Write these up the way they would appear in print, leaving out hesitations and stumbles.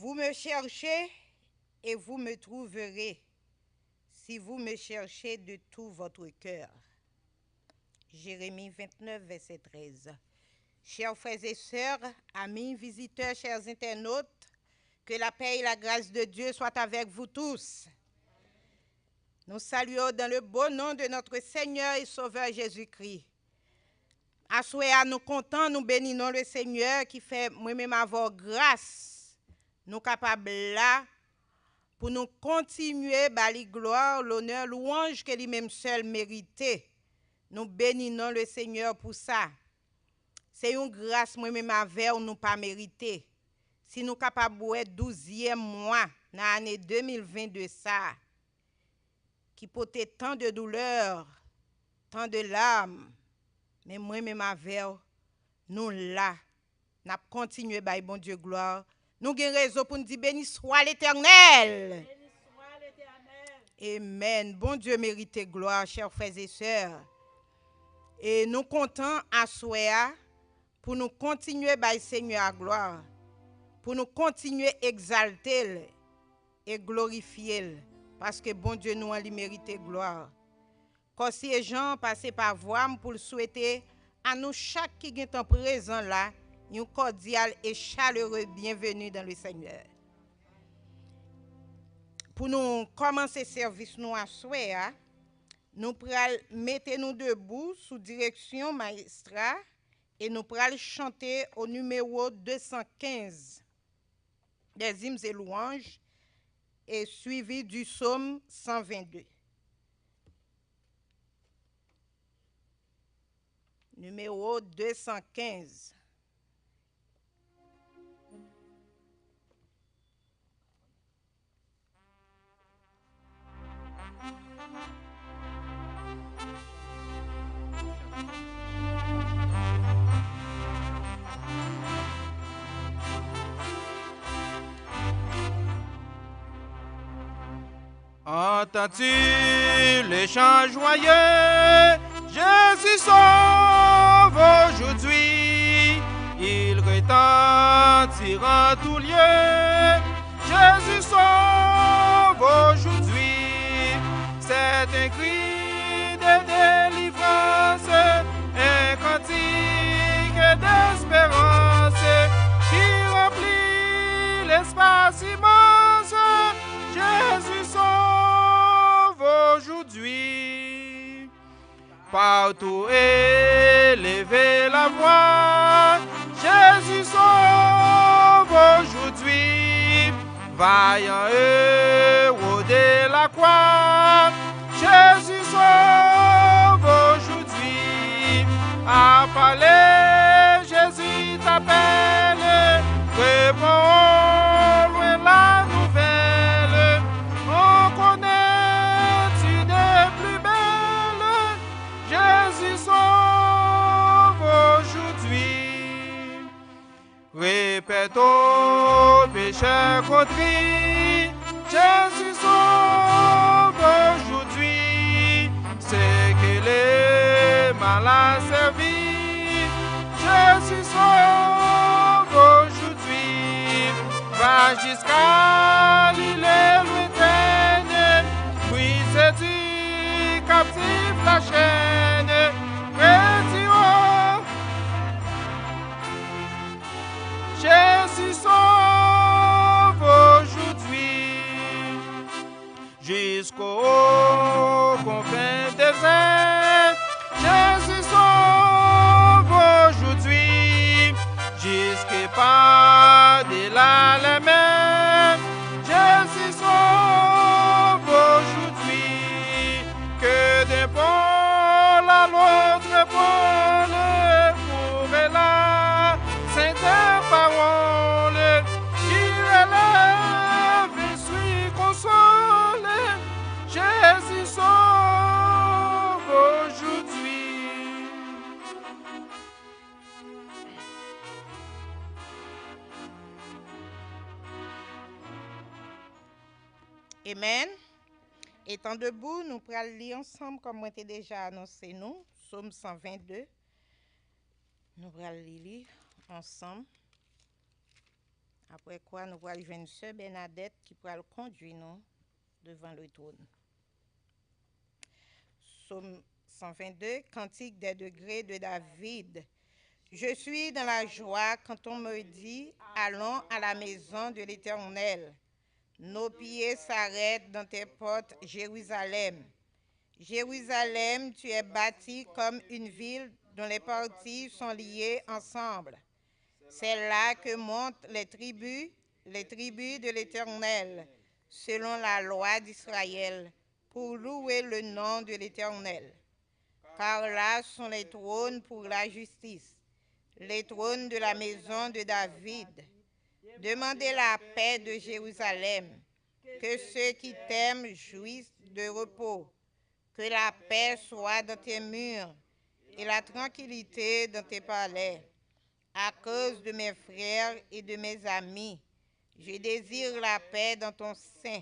Vous me cherchez et vous me trouverez si vous me cherchez de tout votre cœur. Jérémie 29, verset 13. Chers frères et sœurs, amis, visiteurs, chers internautes, que la paix et la grâce de Dieu soient avec vous tous. Nous saluons dans le beau nom de notre Seigneur et Sauveur Jésus-Christ. À souhait, nous comptons, nous bénissons le Seigneur qui fait moi-même avoir grâce. Nous capables là pour nous continuer à la gloire, l'honneur, louange que lui-même seul méritait. Nous bénissons le Seigneur pour ça. C'est une grâce moi-même avec nous pas mérité. Si nous capables de 12e mois dans l'année 2022 ça, qui portait tant de douleurs, tant de larmes, mais moi-même avec nous là, nous continuons à bon Dieu gloire. Nous avons raison pour nous dire béni soit l'Éternel. Amen. Bon Dieu mérite gloire, chers frères et sœurs. Et nous comptons à souhait pour nous continuer à Seigneur à gloire, pour nous continuer à exalter et glorifier, parce que bon Dieu nous a mérité gloire. Quand ces gens passent par voie pour le souhaiter à nous chaque qui est en présent là, un cordial et chaleureux bienvenue dans le Seigneur. Pour nous commencer service nous à souhait, nous pral mettre nous debout sous direction maestra et nous pral chanter au numéro 215 des hymnes et louanges et suivi du psaume 122. Numéro 215. Entends-tu les chants joyeux? Jésus sauve aujourd'hui, il retentira tout lieu. Jésus sauve aujourd'hui, c'est un cri de délivrance, un cantique d'espérance qui remplit l'espace immense. Jésus sauve aujourd'hui. Partout élevez la voix. Jésus sauve aujourd'hui. Vaillant héros de la croix. Jésus sauve aujourd'hui. À parler, Jésus t'appelle. Réponds loin la nouvelle. On connaît une plus belle. Jésus sauve aujourd'hui. Répétons, pécheurs contrits. Jésus sauve aujourd'hui. C'est que les mal asservis. Jésus sauve aujourd'hui. Va jusqu'à l'île lointaine. Brise du captif la chaîne. Retirons. Jésus sauve aujourd'hui. Jusqu'au confin désert. Jésus sauve aujourd'hui. Jusqu'à pas de la mer. Jésus sauve aujourd'hui. Que d'un pôle à l'autre pôle, pour la sainte parole qui relève et suit console. Jésus sauve aujourd'hui. Amen. Étant debout, nous pourrons lire ensemble, comme moi t'ai déjà annoncé nous, psaume 122. Nous pourrons lire ensemble Après quoi, nous allons joindre Sœur Bernadette qui pourra le conduire nous devant le trône. Psaume 122, Cantique des degrés de David. Je suis dans la joie quand on me dit « Allons à la maison de l'Éternel ». Nos pieds s'arrêtent dans tes portes, Jérusalem. Jérusalem, tu es bâtie comme une ville dont les parties sont liées ensemble. C'est là que montent les tribus de l'Éternel, selon la loi d'Israël, pour louer le nom de l'Éternel. Car là sont les trônes pour la justice, les trônes de la maison de David. Demandez la paix de Jérusalem, que ceux qui t'aiment jouissent de repos, que la paix soit dans tes murs et la tranquillité dans tes palais. À cause de mes frères et de mes amis, je désire la paix dans ton sein.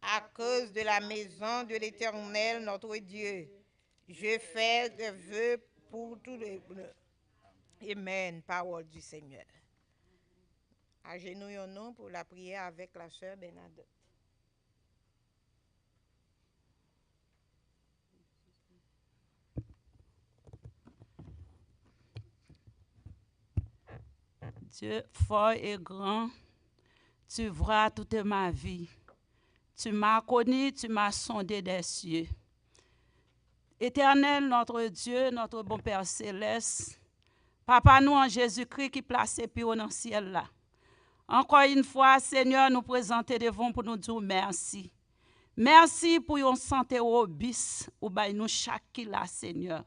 À cause de la maison de l'Éternel, notre Dieu, je fais des vœux pour tous les... Amen, parole du Seigneur. Agenouillons-nous pour la prière avec la sœur Bernadette. Dieu fort et grand, tu vois toute ma vie. Tu m'as connu, tu m'as sondé des cieux. Éternel, notre Dieu, notre bon Père céleste, Papa, nous en Jésus-Christ qui placé plus haut dans le ciel là. Encore une fois, Seigneur, nous présenter devant pour nous dire merci. Merci pour une santé robuste, ou bail nous chaque qui là, Seigneur.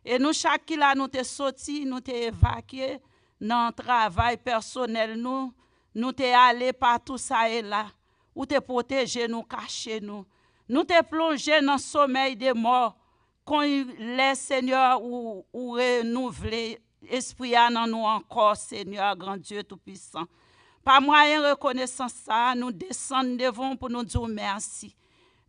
Et nous chaque qui là, nous te sorti, nous te évacué dans le travail personnel, nous te allé partout ça et là, ou te protéger nous, cacher nous. Nous te plongé dans le sommeil des morts, quand les Seigneur ou renouveler esprit dans nous encore, Seigneur, grand Dieu tout-puissant. Par moyen de reconnaissance, ça, nous descendons devant pour nous dire merci.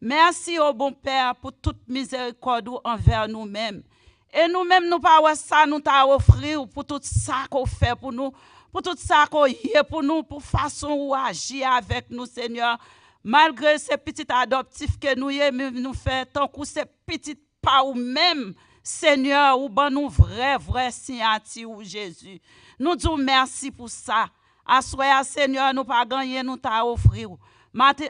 Merci au bon Père pour toute miséricorde envers nous-mêmes. Et nous-mêmes, nous pas ça, nous t'a offrir pour tout ça qu'on fait pour nous, pour tout ça qu'on y est pour nous, pour façon où agir avec nous, Seigneur. Malgré ces petits adoptifs que nous faisons, tant que ces petits pas ou même, Seigneur, ou ben nous vrai signature ou Jésus. Nous disons merci pour ça. Assoya, Seigneur, nous pas gagné, nous t'a offrir.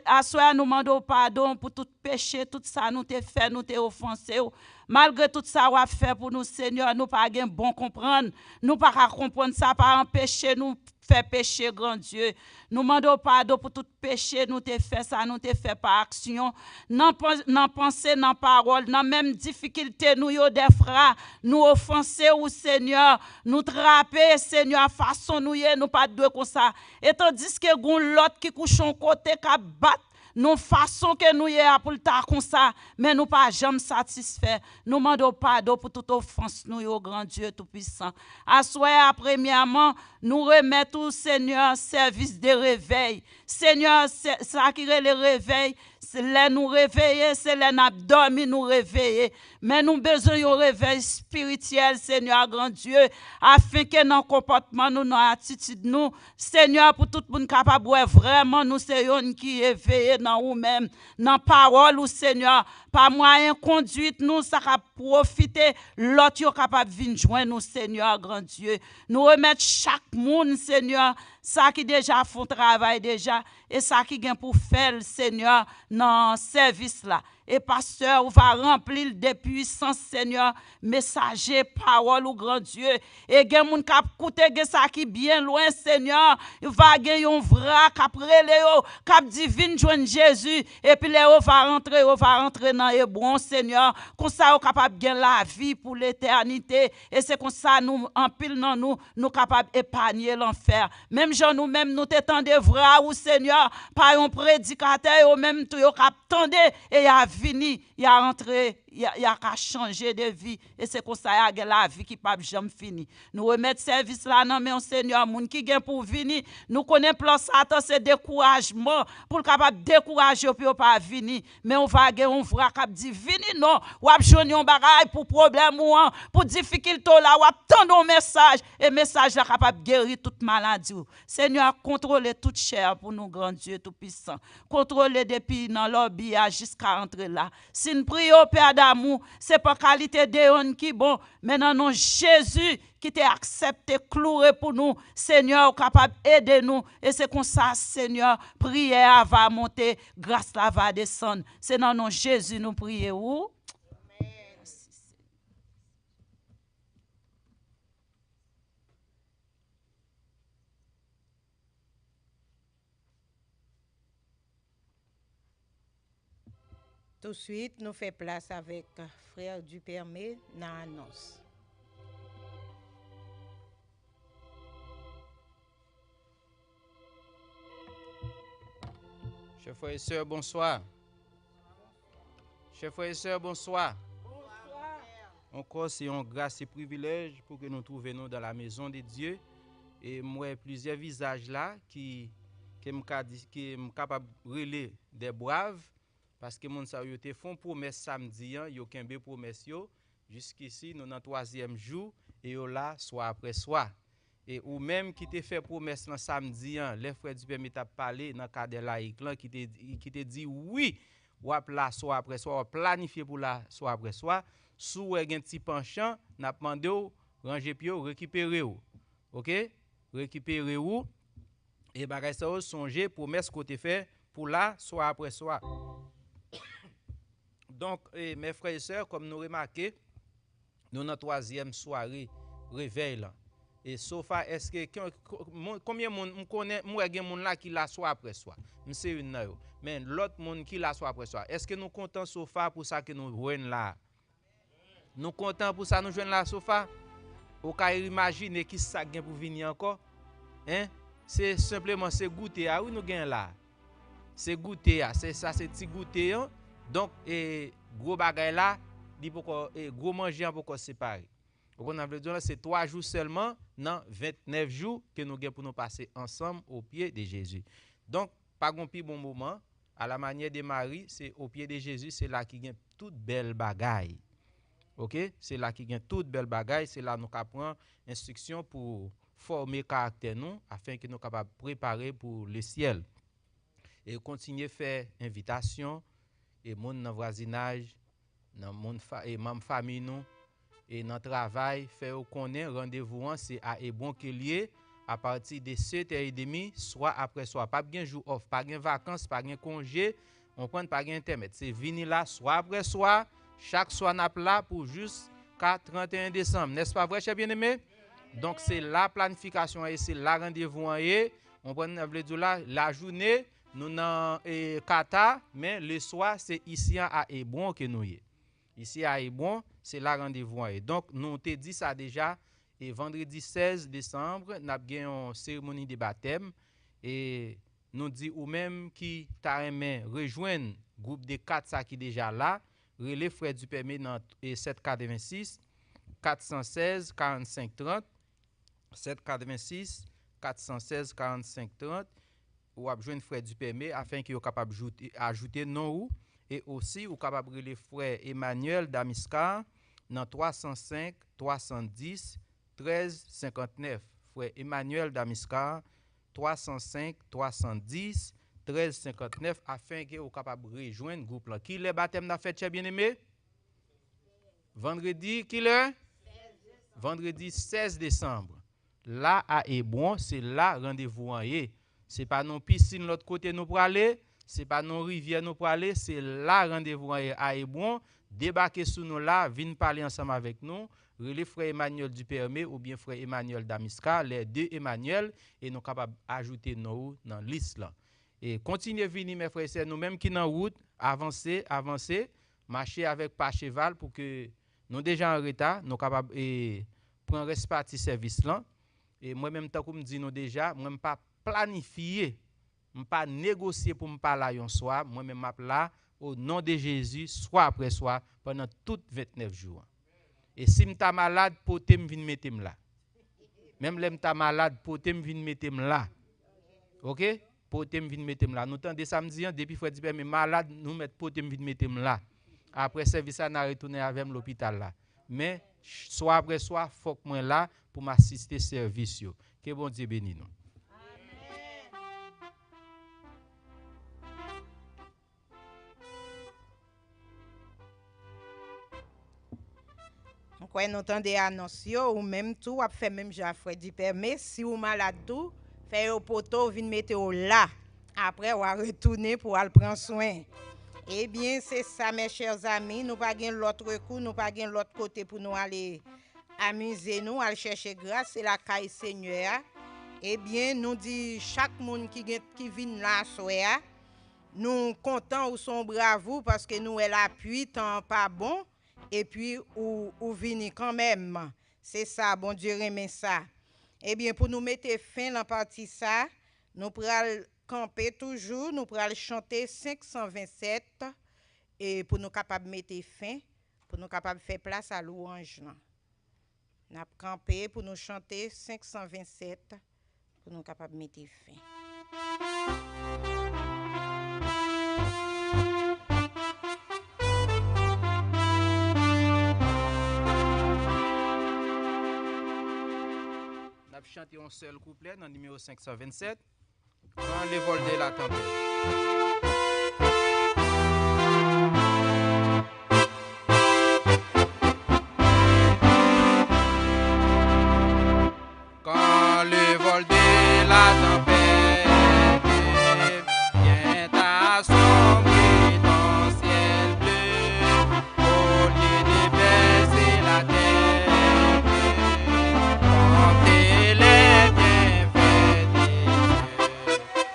Assoya, nous demandons pardon pour tout péché, tout ça nous t'ai fait, nous t'ai offensé. Malgré tout ça, on a fait pour nous, Seigneur, nous pas bon comprendre. Nous pas comprendre ça, pas empêcher nous faire pécher, grand Dieu. Nous demandons pardon pour tout péché, nous t'ai fait ça, nous t'ai fait par action. Non pensée, non parole, non même difficulté, nous yo des frères, nous offenser au Seigneur, nous trapper, Seigneur, façon nous pas de comme ça. Et tandis que l'autre qui couche en côté, qui bat, nous façon que nous y a pour le temps comme ça, mais nous pas jamais satisfaits. Nous demandons pardon pour toute offense, nous, au grand Dieu tout-puissant. Assoya, premièrement, nous remettons, Seigneur, service de réveil. Seigneur, ça qui est le réveil, c'est là nous réveiller, c'est là nous dormir, nous réveiller. Mais nous avons besoin d'un réveil spirituel, Seigneur, grand Dieu, afin que nos comportements, nos attitudes, nous, Seigneur, pour tout le monde capable, vraiment, nous soyons qui éveillés dans nous-mêmes, dans parole, ou Seigneur, par moyen conduite, nous, ça va profiter, l'autre capable de venir joindre nous, Seigneur, grand Dieu. Nous remettre chaque monde, Seigneur, ça qui déjà font travail déjà, et ça qui vient pour faire, Seigneur, dans ce service-là. Et pasteur, on va remplir de puissance, Seigneur, messager, parole, ou grand Dieu. Et gen moun kap koute gen ça qui bien loin, Seigneur. Il va gen yon vra kap rele yo, kap divine joindre Jésus. Et puis on va rentrer dans Hébron, Seigneur. Comme ça, on capable gen la vie pour l'éternité. Et c'est comme ça, nous, en pile dans nous capable épargner l'enfer. Même gens nous-mêmes, nous t'étendons vra ou Seigneur, par un prédicateur, ou même tout yo kap tende et ya vini, il a rentré y a qu'à changer de vie et c'est comme ça y a la vie qui pas jamais fini. Nous remettre service là non mais on Seigneur moun qui gain pour venir, nous connaît plan Satan c'est découragement pour capable décourager pour pas venir, mais on va gagner on vra cap dit venir non, ou a joindre un bagage pour problème ou pour difficulté là, ou attendre un message et message là capable guérir toute maladie. Seigneur contrôler toute chair pour nous grand Dieu tout puissant. Contrôler depuis dans lobby jusqu'à entrer là. Si nous prions Père d'amour, c'est pas qualité de qui bon, mais non non Jésus qui t'a accepté cloué pour nous, Seigneur capable d'aider nous et c'est comme ça Seigneur, prière va monter, grâce là va descendre. C'est dans non Jésus nous prions. Tout de suite, nous faisons place avec frère Dupermé dans l'annonce. Chers frères et sœurs, bonsoir. Chers frères et sœurs, bonsoir. Encore, c'est un grâce et privilège pour que nous trouvions dans la maison de Dieu. Et moi, plusieurs visages là qui sont capables de relayer des braves. Parce que mon sa yo te font promesse samedi, yo kembe promesse yo. Jusqu'ici, nous dans 3e jour et yo là soit après soir. Et ou même qui te fait promesse le samedi, les frères du permis t'a parlé dans cadre laïque qui te dit oui, ou là soit après soir, planifier pour la soit après soir. Sous un petit penchant, n'a demandé ranger pied récupérer ou. OK? Récupérer ou et bagay ça songer promesse qu'on te fait pour la soit après soir. Donc, mes frères et sœurs, comme nous remarquons, nous dans la 3e soirée réveil là. Et sofa, est-ce que combien de monde connaît moi gen monde là qui la soit après soir. C'est une là. Mais l'autre monde qui la soit après soir. Est-ce que nous content sofa pour ça que nous joignent là? Nous content pour ça nous joignent là sofa? Ou ka imaginer qui ça gen pour venir encore? Hein? C'est simplement c'est goûter oui nous gain là. C'est goûter c'est ça c'est petit goûter hein? Donc gros bagay là, dit pourquoi gros manger pourquoi séparer. On a dire c'est 3 jours seulement dans 29 jours que nous gain pour nous passer ensemble au pied de Jésus. Donc pas gon pi bon moment à la manière de Marie, c'est au pied de Jésus, c'est là qui gagne toute belle bagaille. OK? C'est là qui gagne toute belle bagaille, c'est là nous prend instruction pour former caractère nous afin que nous capable préparer pour le ciel. Et continuer faire invitation et monde dans voisinage, dans monde et même famille nous et dans travail, faire connaître rendez-vous c'est à Hébron que lié à partir de 7h30 soit après soit pas bien jour off, pas bien vacances, pas bien congé, on prend pas bien internet. C'est venir là soit après soit, chaque soir n'a là pour jusqu'à 31 décembre. N'est-ce pas vrai chers bien-aimés? Donc c'est la planification et c'est la rendez-vous et on prend la journée nous dans Qatar, mais le soir c'est ici à Hébron que nous y. Ici à Hébron, c'est la rendez-vous. Et donc nous te dit ça déjà et vendredi 16 décembre, nous avons une cérémonie de baptême et nous dit ou même qui t'a aimé rejoindre groupe de 4 ça qui déjà là, relais frère du permis dans 786 416 45 30 786 416 45 30 ou a besoin frère du permis afin qu'il soit capable ajouter non et aussi ou capable les frère Emmanuel Damiska dans 305 310 13 59 frère Emmanuel Damiska 305 310 13 59 afin qu'il soit capable rejoindre groupe là. Qui le baptême n'a fait bien-aimé? Vendredi qui le vendredi 16 décembre. Là à Hébron, c'est là rendez-vous en est. C'est pas non piscine l'autre côté nous pour aller, c'est pas non rivière nous pour aller, c'est là rendez-vous à Hébron. Débarquer sous nous là, venir parler ensemble avec nous, relais frère Emmanuel Dupermé ou bien frère Emmanuel Damiska, les deux Emmanuel et nous capables ajouter nous dans liste là. Et continuez venir mes frères et sœurs, nous même qui dans route, avancer, marcher avec pas cheval pour que nous déjà en retard, nous capables et prendre partie service là. Et moi même tant comme dit nous déjà, moi même pas planifier, pas négocier pour me parler un soir, moi même m'a là au nom de Jésus, soit après soit, pendant toutes 29 jours. Et si je suis malade, pote me vin mettre là. Même si je suis malade, pote me vin mettre là. OK? Pote me vin mettre là. Nous tendez samedi, depuis Fred Diper, mais malade, nous mettons pote me vin mettre là. Après service, on a retourné avec l'hôpital là. Mais soit après soit, il faut que moi là pour m'assister service. Que bon Dieu bénisse nous. Quand nous entendons des annonces, ou même tout, on fait même Jean-Fred Diper, mais si vous malade tout, fait au poteau, vient mettre là. Après, on va retourner pour aller prendre soin. Eh bien, c'est ça, mes chers amis. Nous pas l'autre coup, nous pas l'autre côté pour nous aller amuser, nous, aller chercher grâce. C'est la caille Seigneur. Eh bien, nous dit chaque monde qui vient là, soir, nous contents ou sont bravos parce que nous, elle appuie, tant pas bon. Et puis, ou venir quand même. C'est ça, bon Dieu remet ça. Eh bien, pour nous mettre fin à la partie ça, nous pourrons camper toujours, nous pourrons chanter 527 et pour nous capables de mettre fin, pour nous capables de faire place à louange. Nous avons campé pour nous chanter 527 pour nous capables de mettre fin. On a chanté un seul couplet dans le numéro 527. Quand les vols de la tempête. Quand le vol de la tempête vient assombrir ton ciel bleu, au lieu de baisser la terre, comptez les bienfaits de Dieu,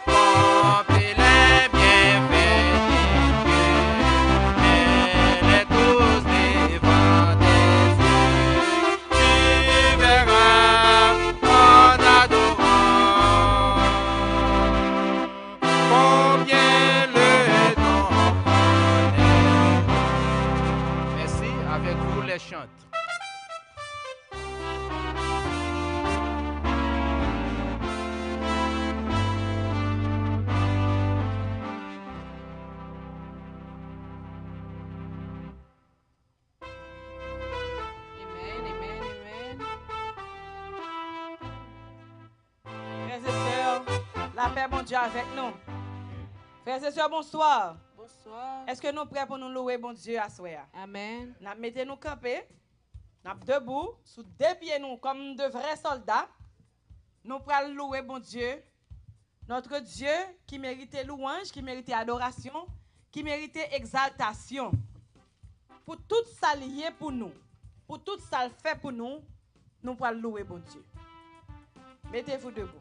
comptez les bienfaits de Dieu, mets-les tous devant tes yeux, tu verras en adorant combien le nom connaît. Merci, avec vous les chantes. Amen, amen, amen. Frères et sœurs, la paix, bon Dieu, avec nous. Frères et sœurs, bonsoir. Bonsoir. Est-ce que nous sommes prêts pour nous louer, bon Dieu, à soir? Amen. Nous mettons nous camper, nous debout, sous deux pieds, nous, comme de vrais soldats. Nous pourrons louer, bon Dieu, notre Dieu qui méritait louange, qui méritait adoration, qui méritait exaltation. Pour tout ça lié pour nous, pour tout ça fait pour nous, nous pourrons louer, bon Dieu. Mettez-vous debout.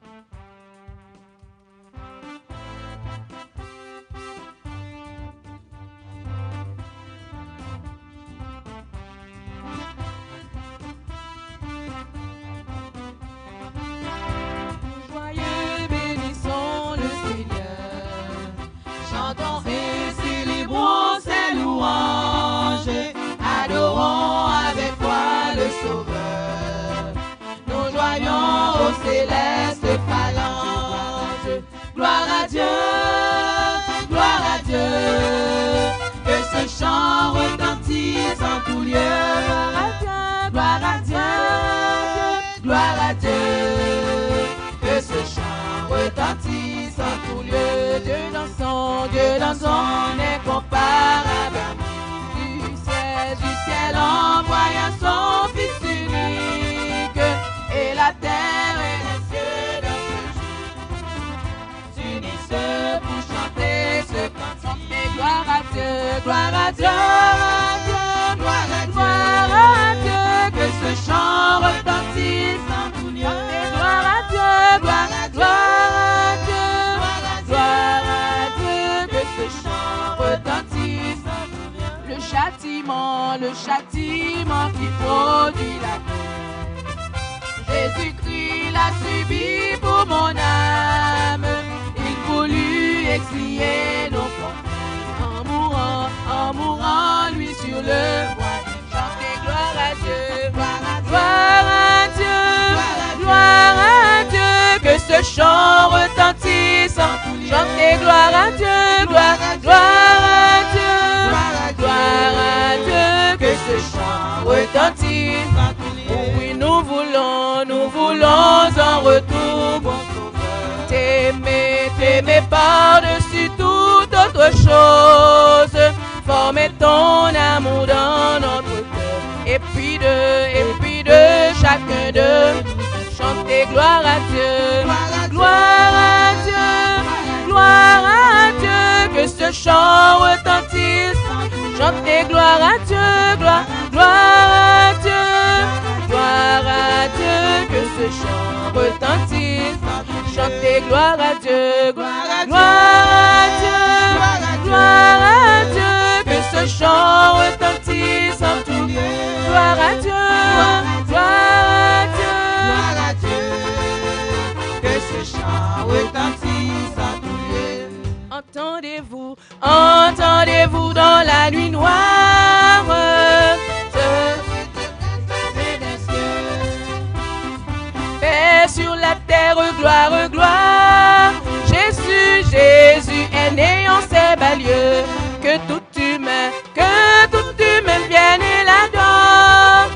Joyeux, bénissons le Seigneur. Chantons et célébrons ses louanges. Adorons avec foi le Sauveur. Nous joyons au céleste phalange. Gloire à Dieu, gloire à Dieu. Que ce chant retentisse en tout lieu. Gloire à Dieu, gloire à Dieu. Que ce chant retentisse en tout lieu. Dieu dans son incomparable amour. Du ciel envoya son Fils unique. Et la terre et les cieux dans ce jour s'unissent pour chanter ce cantique. Et gloire à Dieu, gloire à Dieu, gloire à Dieu, gloire à Dieu. Que ce chant retentisse en tout lieu. Et gloire à Dieu, gloire à Dieu, gloire à Dieu. Que ce chant retentisse en tout lieu. Le châtiment qui produit la paix. Jésus-Christ l'a subi pour mon âme. Il voulut expier nos fautes en mourant ce chant retentisse. Chantez gloire à Dieu, gloire à Dieu, gloire à Dieu, que ce chant retentisse. Oui, nous voulons en retour t'aimer par-dessus toute autre chose. Former ton amour dans notre cœur. Et puis de chacun d'eux, chanter gloire à Dieu, gloire à Dieu, gloire à Dieu, que ce chant retentisse. Chanter gloire à Dieu, gloire à Dieu, gloire à Dieu, que ce chant retentisse. Chanter gloire à Dieu, gloire à Dieu, gloire à Dieu, que ce chant retentisse en tout lieu. Gloire à Dieu, gloire à Dieu, que ce chant retentisse en tout lieu. Entendez-vous dans la nuit noire, paix sur la terre, gloire, gloire. Jésus est né en ces bas lieux. Que tout humain vienne et l'adore.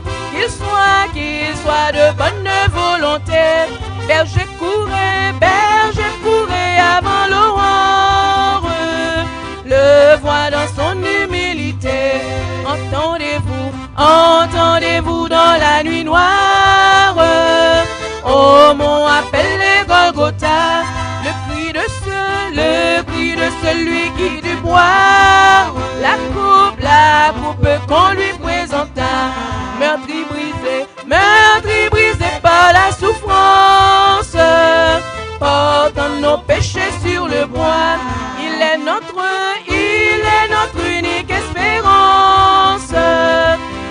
Qu'il soit de bonne volonté. Berger courez avant l'aurore. Le voit dans son humilité. Entendez-vous dans la nuit noire. Au mont appelé Golgotha, le cri de celui qui dut boire la coupe qu'on lui présenta, meurtri brisé par la souffrance, portant nos péchés sur le bois. Il est notre unique espérance.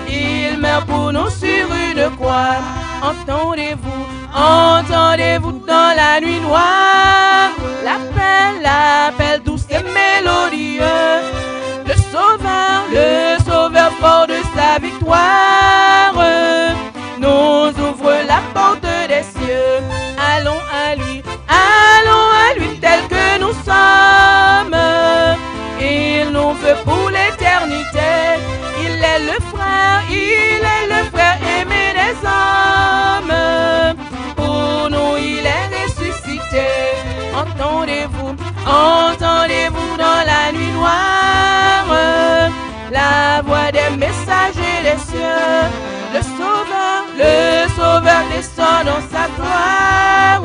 Il meurt pour nous sur une croix. Entendez-vous dans la nuit noire, l'appel douce et mélodieux, le sauveur fort de sa victoire, nous ouvre la porte des cieux. Allons à lui tel que nous sommes. Il nous veut pour l'éternité. Il est le frère aimé des hommes. Pour nous il est ressuscité. Entendez-vous dans la nuit noire, la voix des messagers des cieux. Le sauveur descend dans sa gloire.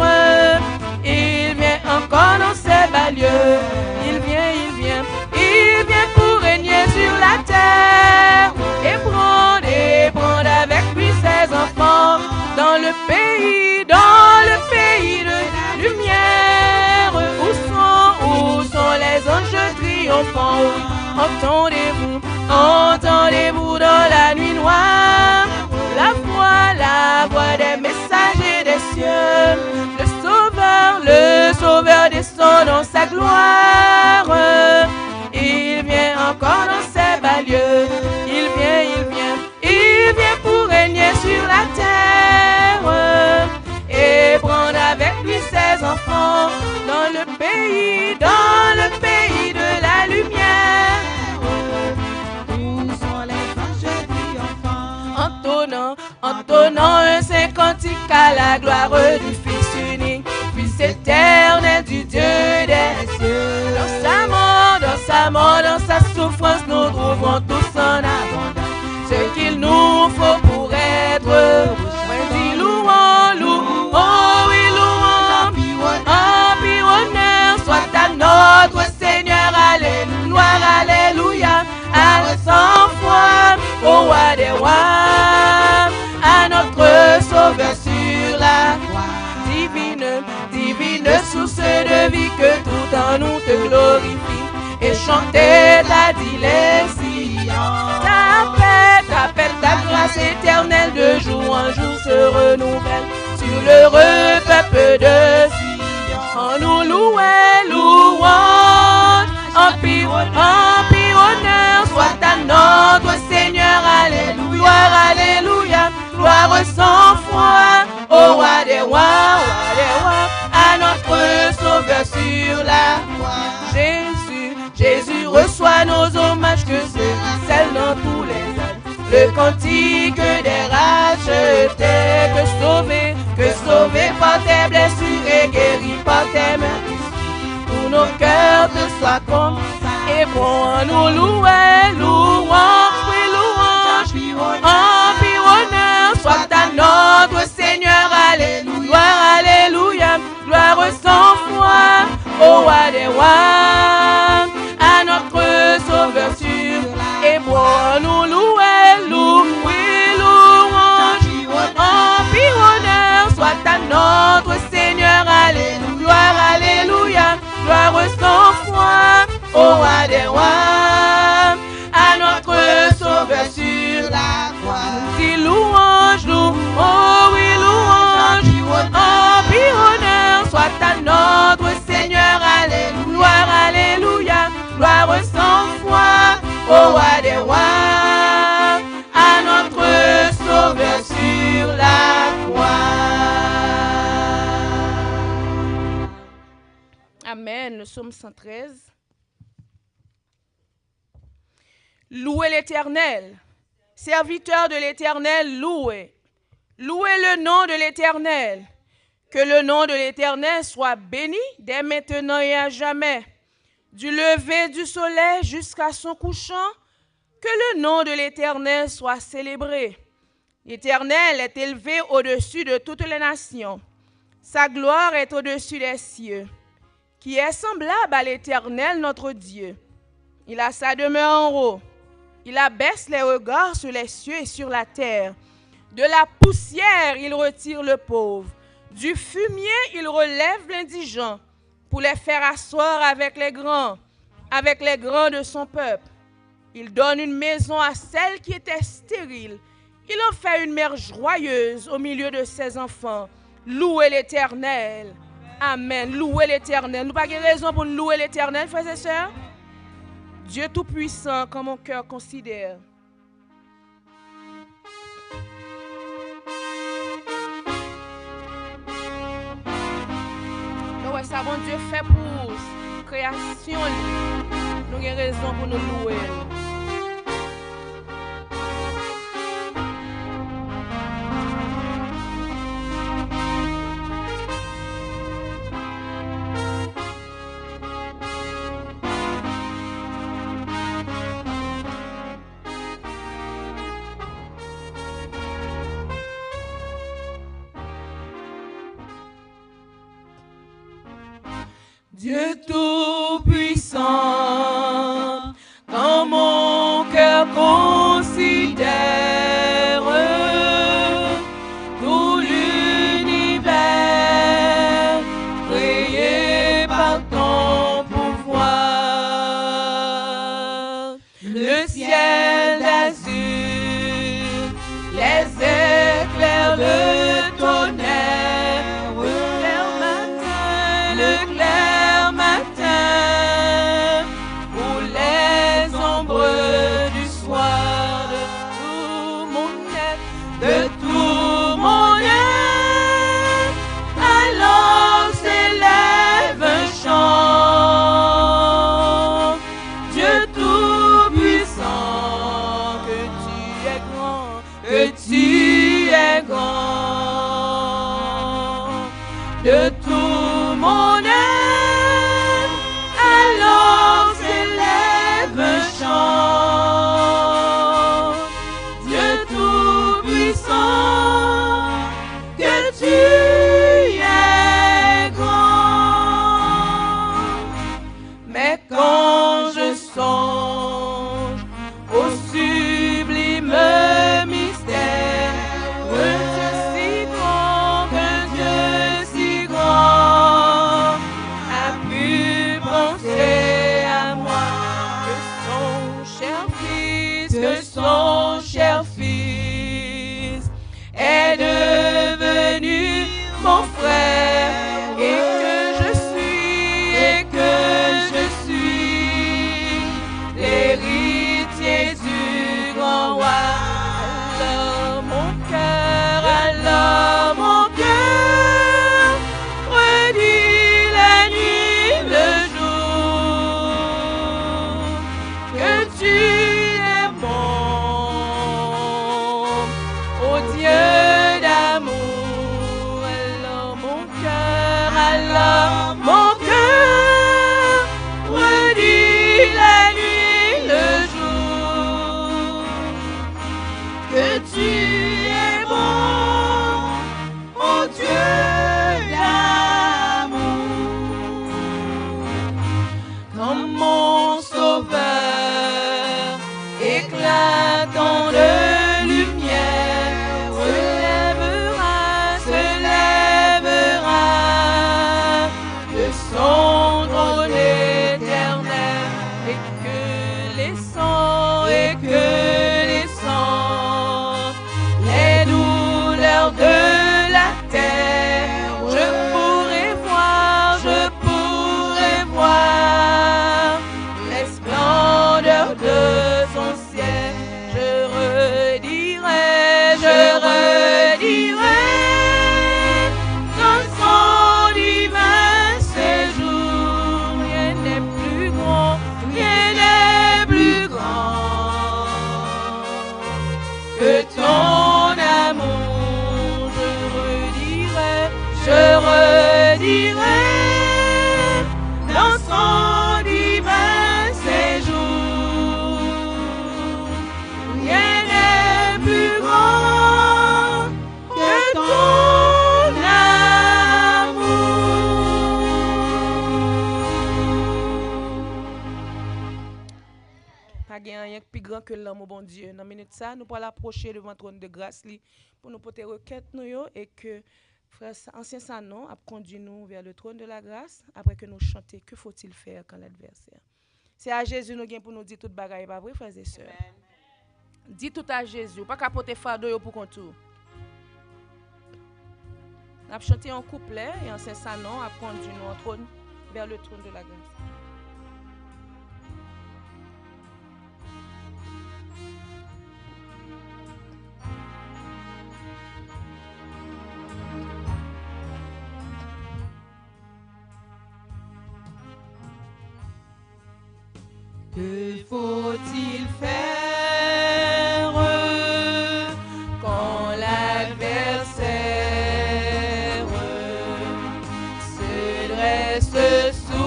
Il vient encore dans ses bas lieux. Il vient pour régner sur la terre et prendre avec lui ses enfants dans le pays de lumière. Où sont les anges triomphants? Entendez-vous dans la nuit noire, la voix des messagers des cieux. Le sauveur descend dans sa gloire. Il vient encore dans ses bas lieux. Il vient pour régner sur la terre et prendre avec lui ses enfants dans le pays de la lumière. Où sont les anges triomphants? Entonnant un saint cantique à la gloire du Fils unique, Fils éternel du Dieu des cieux. Dans sa mort, dans sa souffrance, nous trouvons tous en abondance ce qu'il nous faut pour être heureux. Louons, oh oui, louons, puis honneur soit à notre Seigneur, alléluia, alléluia, sans foi, au roi des rois, à notre Sauveur sur la croix. Divine source de vie, que tout en nous te glorifie, et chanter ta dilection. Ta paix, ta grâce éternelle de jour en jour se renouvelle sur l'heureux peuple de Sion. En nous louange, en pire honneur soit à notre Seigneur, alléluia, alléluia, gloire sans foi, au roi des rois, à le cantique des rachetés. Que sauvé par tes blessures et guéri par tes mains. Pour nos cœurs te soient comme et pour nous louer, louange, oui, louange, empire, honneur, soit à notre Seigneur, alléluia, alléluia, gloire sans foi, au roi des rois, à notre Sauveur sûr, et pour nous louer, oui, louange, empire, honneur, soit à notre Seigneur, alléluia, alléluia, gloire sans foi, au roi des rois, à notre Sauveur sur la croix. Dis louange, oh oui, louange, empire, honneur, soit à notre Seigneur, alléluia, alléluia, gloire sans foi, au roi des rois, à notre Sauveur sur la croix. Amen, le psaume 113. Louez l'Éternel, serviteurs de l'Éternel, louez. Louez le nom de l'Éternel. Que le nom de l'Éternel soit béni dès maintenant et à jamais. Du lever du soleil jusqu'à son couchant, que le nom de l'Éternel soit célébré. L'Éternel est élevé au-dessus de toutes les nations. Sa gloire est au-dessus des cieux. Qui est semblable à l'Éternel notre Dieu. Il a sa demeure en haut. Il abaisse les regards sur les cieux et sur la terre. De la poussière, il retire le pauvre. Du fumier, il relève l'indigent pour les faire asseoir avec les grands de son peuple. Il donne une maison à celle qui était stérile. Il en fait une mère joyeuse au milieu de ses enfants. Louez l'Éternel. Amen. Louez l'Éternel. Nous n'avons pas de raison pour louer l'Éternel, frères et sœurs. Dieu Tout-Puissant, comme mon cœur considère. Nous ça, bon Dieu fait pour création. Nous avons raison pour nous louer. Dieu Tout-Puissant, quand mon cœur considère tout l'univers créé par ton pouvoir, le ciel d'azur, les éclairs, le tonnerre, de tout mon être, alors s'élève un chant. Dieu Tout-Puissant, que tu es grand. Mais quand je songe au sublime mystère, son cher fils est devenu mon frère et que je suis l'héritier du grand roi. Alors mon cœur redit la nuit le jour que tu es bon. tu es bon, oh Dieu d'amour. Comme mon sauveur, éclatant de lumière, se lèvera de son trône éternel, et que les sangs, les douleurs de la terre, je pourrai voir les splendeurs de son ciel. Je redirai dans son divin séjour. Rien n'est plus grand que ton amour. Je redirai dans son divin séjour. Rien n'est plus grand que ton amour. Pas rien plus grand que l'amour, bon Dieu. Dans minute ça, nous pourrons l'approcher devant le trône de grâce pour nous porter requête et que frère ancien Sanon a conduit nous vers le trône de la grâce après que nous chantions. Que faut-il faire quand l'adversaire? C'est à Jésus nous gagnons pour nous dire toute bagaille, pas vrai, frères et sœurs? Dis tout à Jésus, pas qu'à porter fardeau pour contour. On a chanté en couplet et ancien Sanon a conduit nous vers le trône de la grâce. Que faut-il faire quand l'adversaire se dresse soudain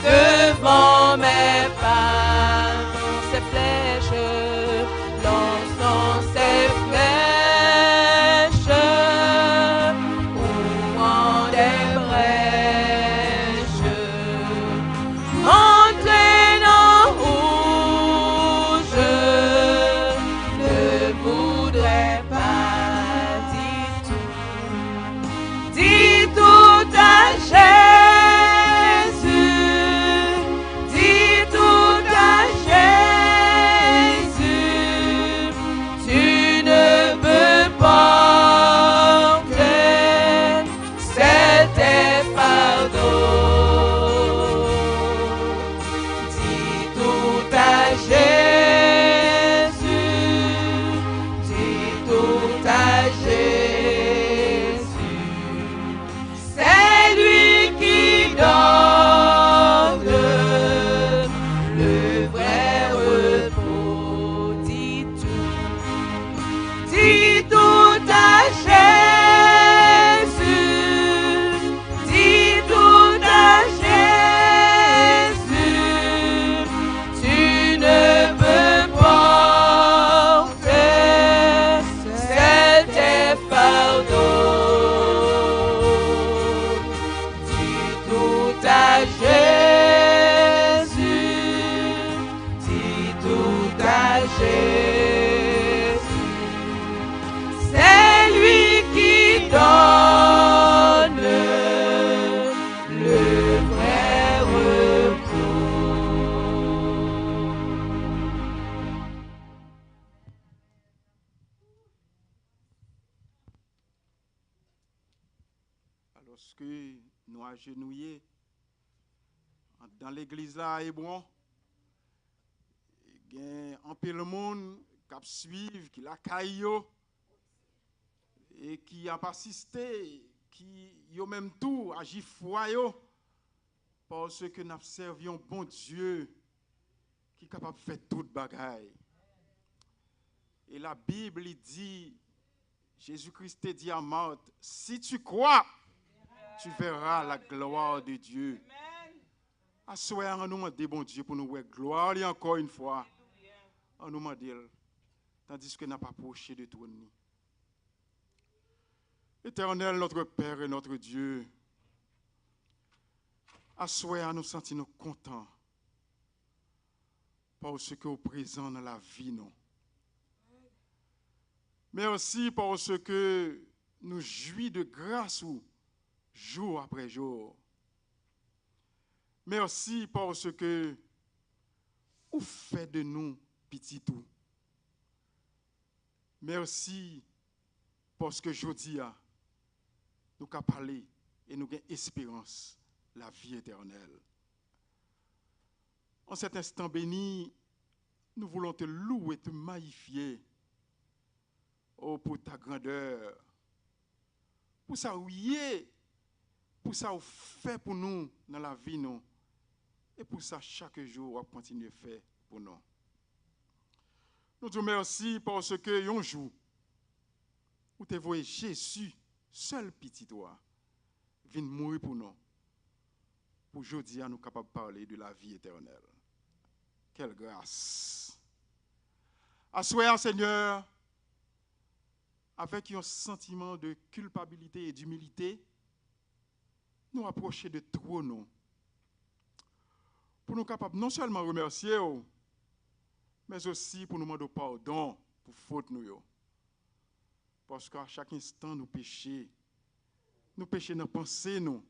devant mes pas? Ses flèches, lançant ses flèches, ouvrant des brèches, entraînant où je ne voudrais pas. Dis tout à Jésus, dis tout à Jésus, tu ne peux porter cet fardeau. Dis tout à Jésus, dis tout à Jésus, c'est lui qui donne le vrai repos. Dis tout à Jésus, dis tout à Jésus, tu ne peux porter cet fardeau. Dis tout à Jésus, dis tout à Jésus, c'est lui qui donne le vrai repos. Alors que nous agenouillés dans l'église là à Hébron, il y a un peu de monde qui suivent, qui la caillou et qui a persisté, qui ont même tout agi foyau parce que nous servions bon Dieu qui est capable de faire toute bagaille. Et la Bible dit, Jésus-Christ dit à Marthe, si tu crois, tu verras la gloire de Dieu. À soir, nous demandons bon Dieu pour nous voir gloire encore une fois. en nous mandel, tandis que n'a pas approché de trône. Éternel, notre Père et notre Dieu, à souhait nous sentir nous contents parce que au présent dans la vie non. Merci parce que nous jouissons de grâce jour après jour. Merci parce que vous faites de nous petit tout. Merci parce que aujourd'hui nous avons parlé et nous avons espérance, la vie éternelle. En cet instant béni, nous voulons te louer, te magnifier pour ta grandeur, pour ça oui, pour ça fait pour nous dans la vie nous, et pour ça chaque jour on continue à faire pour nous. Nous te remercions parce que un jour où tu voyé Jésus seul petit toi vient mourir pour nous. Pour aujourd'hui, nous sommes capables de parler de la vie éternelle. Quelle grâce! Assoyez, Seigneur, avec un sentiment de culpabilité et d'humilité, nous approcher de trône pour nous capables non seulement remercier, mais aussi pour nous demander pardon pour faute nous. Parce qu'à chaque instant, nous péchons dans la pensée, nous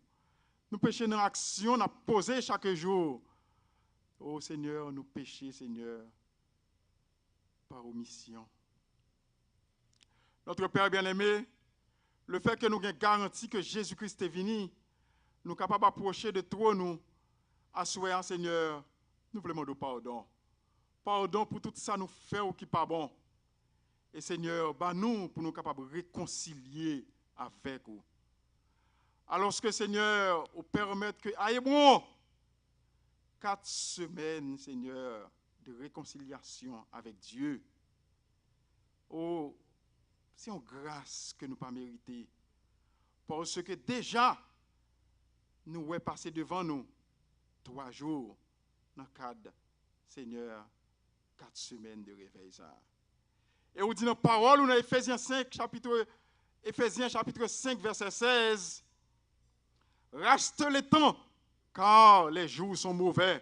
péchons dans l'action, nous posé chaque jour. Oh Seigneur, nous péchons, Seigneur, par omission. Notre Père bien-aimé, le fait que nous ayons garanti que Jésus-Christ est venu, nous sommes capables d'approcher de toi, nous, assoyant, Seigneur, nous voulons demander pardon. Pardon pour tout ça nous fait ou qui pas bon. Et Seigneur, nous, pour nous capables de réconcilier avec vous. Alors que Seigneur, vous permettez que, aïe bon, 4 semaines, Seigneur, de réconciliation avec Dieu. Oh, c'est une grâce que nous pas mérité. Parce que déjà, nous avons passé devant nous 3 jours dans le cadre, Seigneur, 4 semaines de réveil. Et on dit dans la parole, dans Éphésiens chapitre 5, verset 16, reste le temps, car les jours sont mauvais.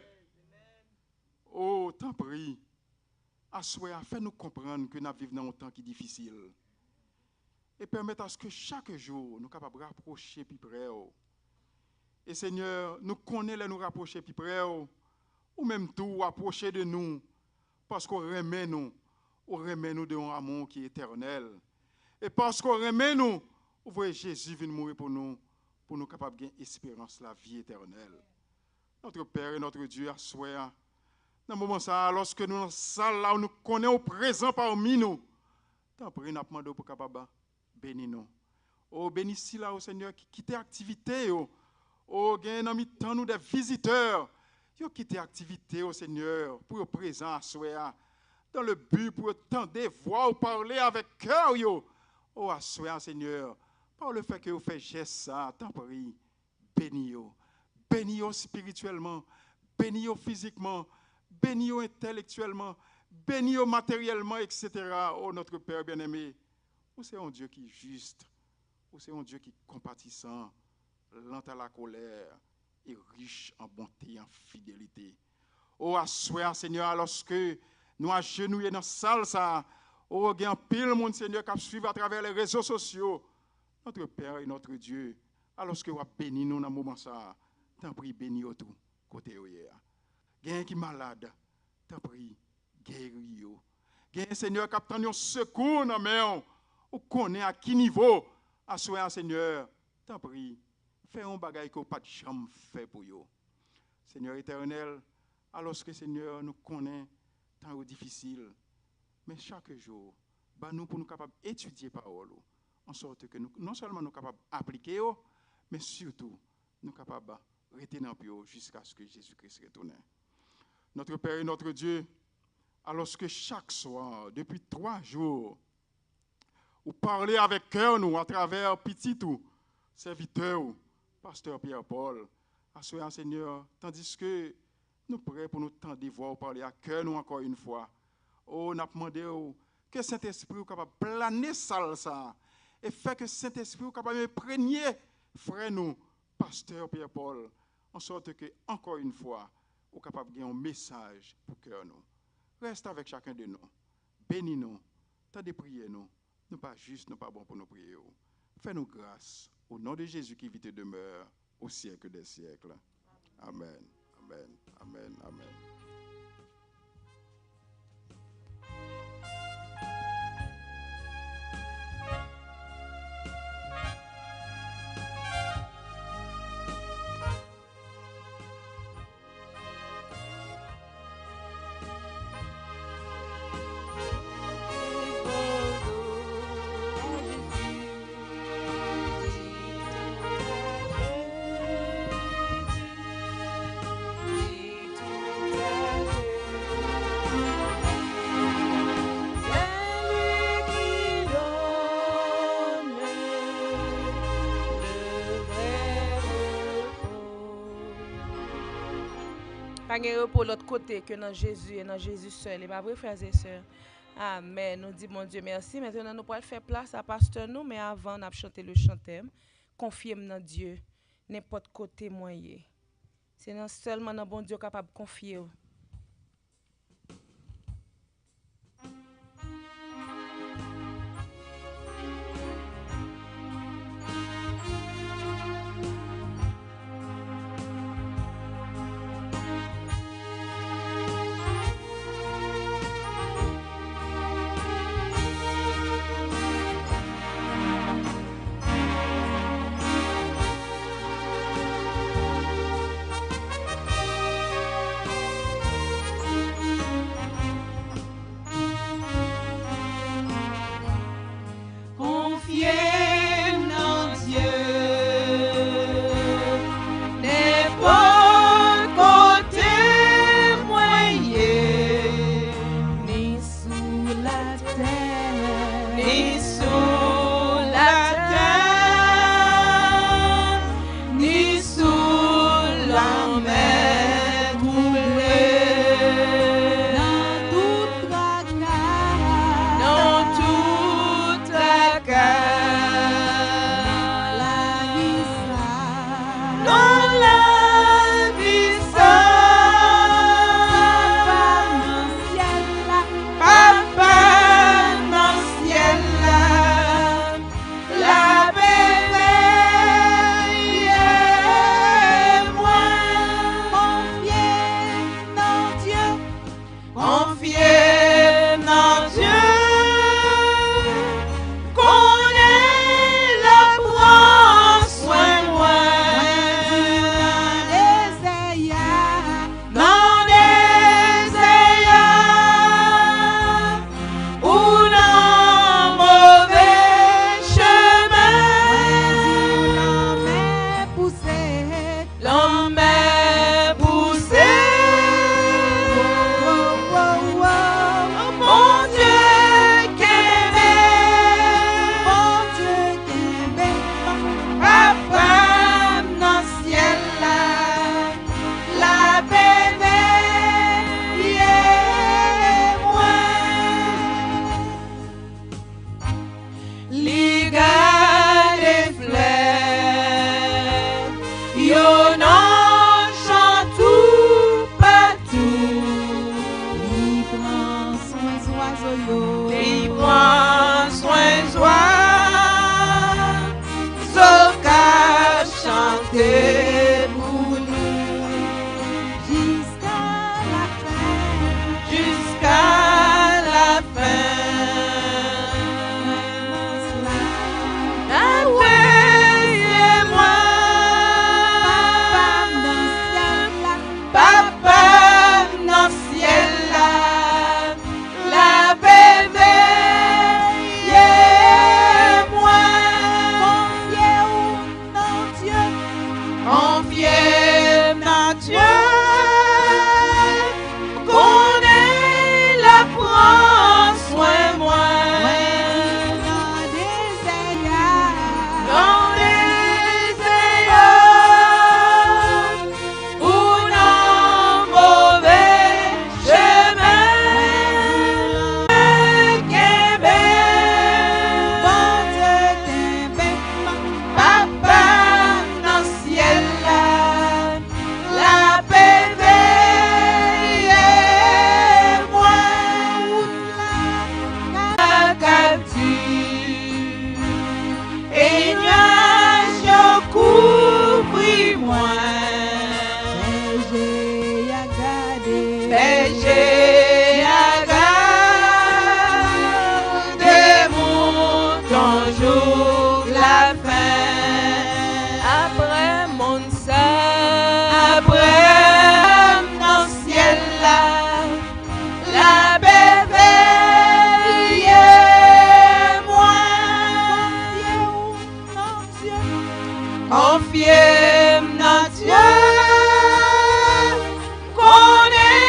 Oh, t'en prie, assoyez, fais-nous comprendre que nous vivons dans un temps qui est difficile. Et permettez à ce que chaque jour, nous sommes capables de rapprocher plus près. Et Seigneur, nous connaissons nous rapprocher plus près, ou même tout approcher de nous, parce qu'on remet nous. On remet nous de un amour qui est éternel. Et parce qu'on remet nous, vous voyez Jésus venir mourir pour nous capables de gagner espérance, la vie éternelle. Notre Père et notre Dieu, assoyez. Dans ce moment ça, lorsque nous dans la salle là où nous connaissons au présent parmi nous, t'en prie, nous demandons pour capable bénir nous. Oh, bénis là au Seigneur qui quitte l'activité. Oh, gagne dans mi-temps nous des visiteurs. Yo quitte l'activité au Seigneur pour le présent assoyez. Dans le but pour entendre, voir ou parler avec cœur. Oh, assoyez, Seigneur, par le fait que vous faites geste ça, t'en prie, bénis-vous. Bénis-vous spirituellement, bénis-vous physiquement, bénis-vous intellectuellement, bénis-vous matériellement, etc. Oh, notre Père bien-aimé, vous c'est un Dieu qui est juste, vous c'est un Dieu qui est compatissant, lent à la colère et riche en bonté et en fidélité. Oh, assoyez, Seigneur, lorsque nous agenouillons dans la salle, ça, oh, il y a un pile monde, Seigneur, qui suit à travers les réseaux sociaux. Notre Père et notre Dieu, alors que vous bénis nous dans ce moment, ça, t'en prie, bénis-vous tout, côté hier. Il y a un qui est malade, t'en prie, guéris-vous. Il y a un Seigneur qui a obtenu un secours dans la main, ou connaît à qui niveau, assoyez, Seigneur, t'en prie, fais un bagage que vous pas de jamais fait pour vous. Seigneur éternel, alors que Seigneur nous connaît, temps difficile, mais chaque jour, nous pour nous capables d'étudier la parole, en sorte que nous, non seulement nous capables d'appliquer, mais surtout nous capables de rester dans le jusqu'à ce que Jésus-Christ retourne. Notre Père et notre Dieu, alors que chaque soir, depuis 3 jours, vous parlez avec cœur nous à travers petit tout, serviteur, pasteur Pierre-Paul, assoyez Seigneur, tandis que nous prêts pour nous tendre voir parler à cœur nous encore une fois. Oh, n'a demandé que Saint-Esprit soit capable de planer ça et fait que Saint-Esprit soit capable d'imprégner frère nous, pasteur Pierre-Paul, en sorte que, encore une fois, nous sommes capables de gagner un message pour cœur nous. Reste avec chacun de nous. Bénis-nous. T'as de prier nous. Nous pas juste, nous pas bon pour nous prier. Fais-nous grâce. Au nom de Jésus qui vit et demeure au siècle des siècles. Amen. Amen. Amen. Amen. Pas de repos l'autre côté que dans Jésus et dans Jésus seul. Et pas vrai, frères et sœurs. Amen. Nous disons, mon Dieu, merci. Maintenant, nous pouvons faire place à pasteur nous, mais avant, nous avons chanté le chantème. Confiez dans Dieu, n'importe côté moyen. C'est seulement dans bon Dieu capable de confier. Papa, dans ciel là, la bébé. et gardez-moi ton jour la fin. Après mon sang, Après dans le ciel là, la paix veille moi. Confiez dans Dieu, connais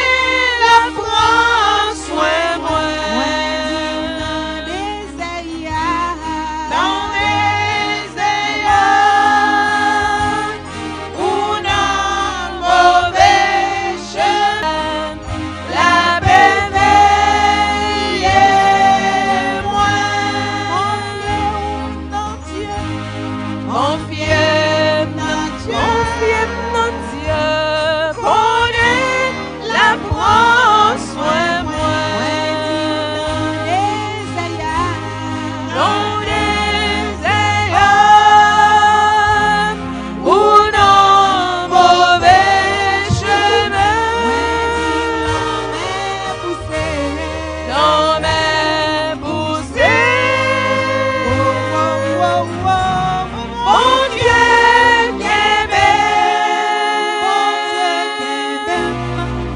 la prend soin moi. Dans les ayants, ou dans mauvais chemin, la paix veille moi. Confiez dans Dieu, connais la prend soin moi. Dans les ayants, ou dans mauvais chemin, dans mes poussées, mon Dieu qui m'aime,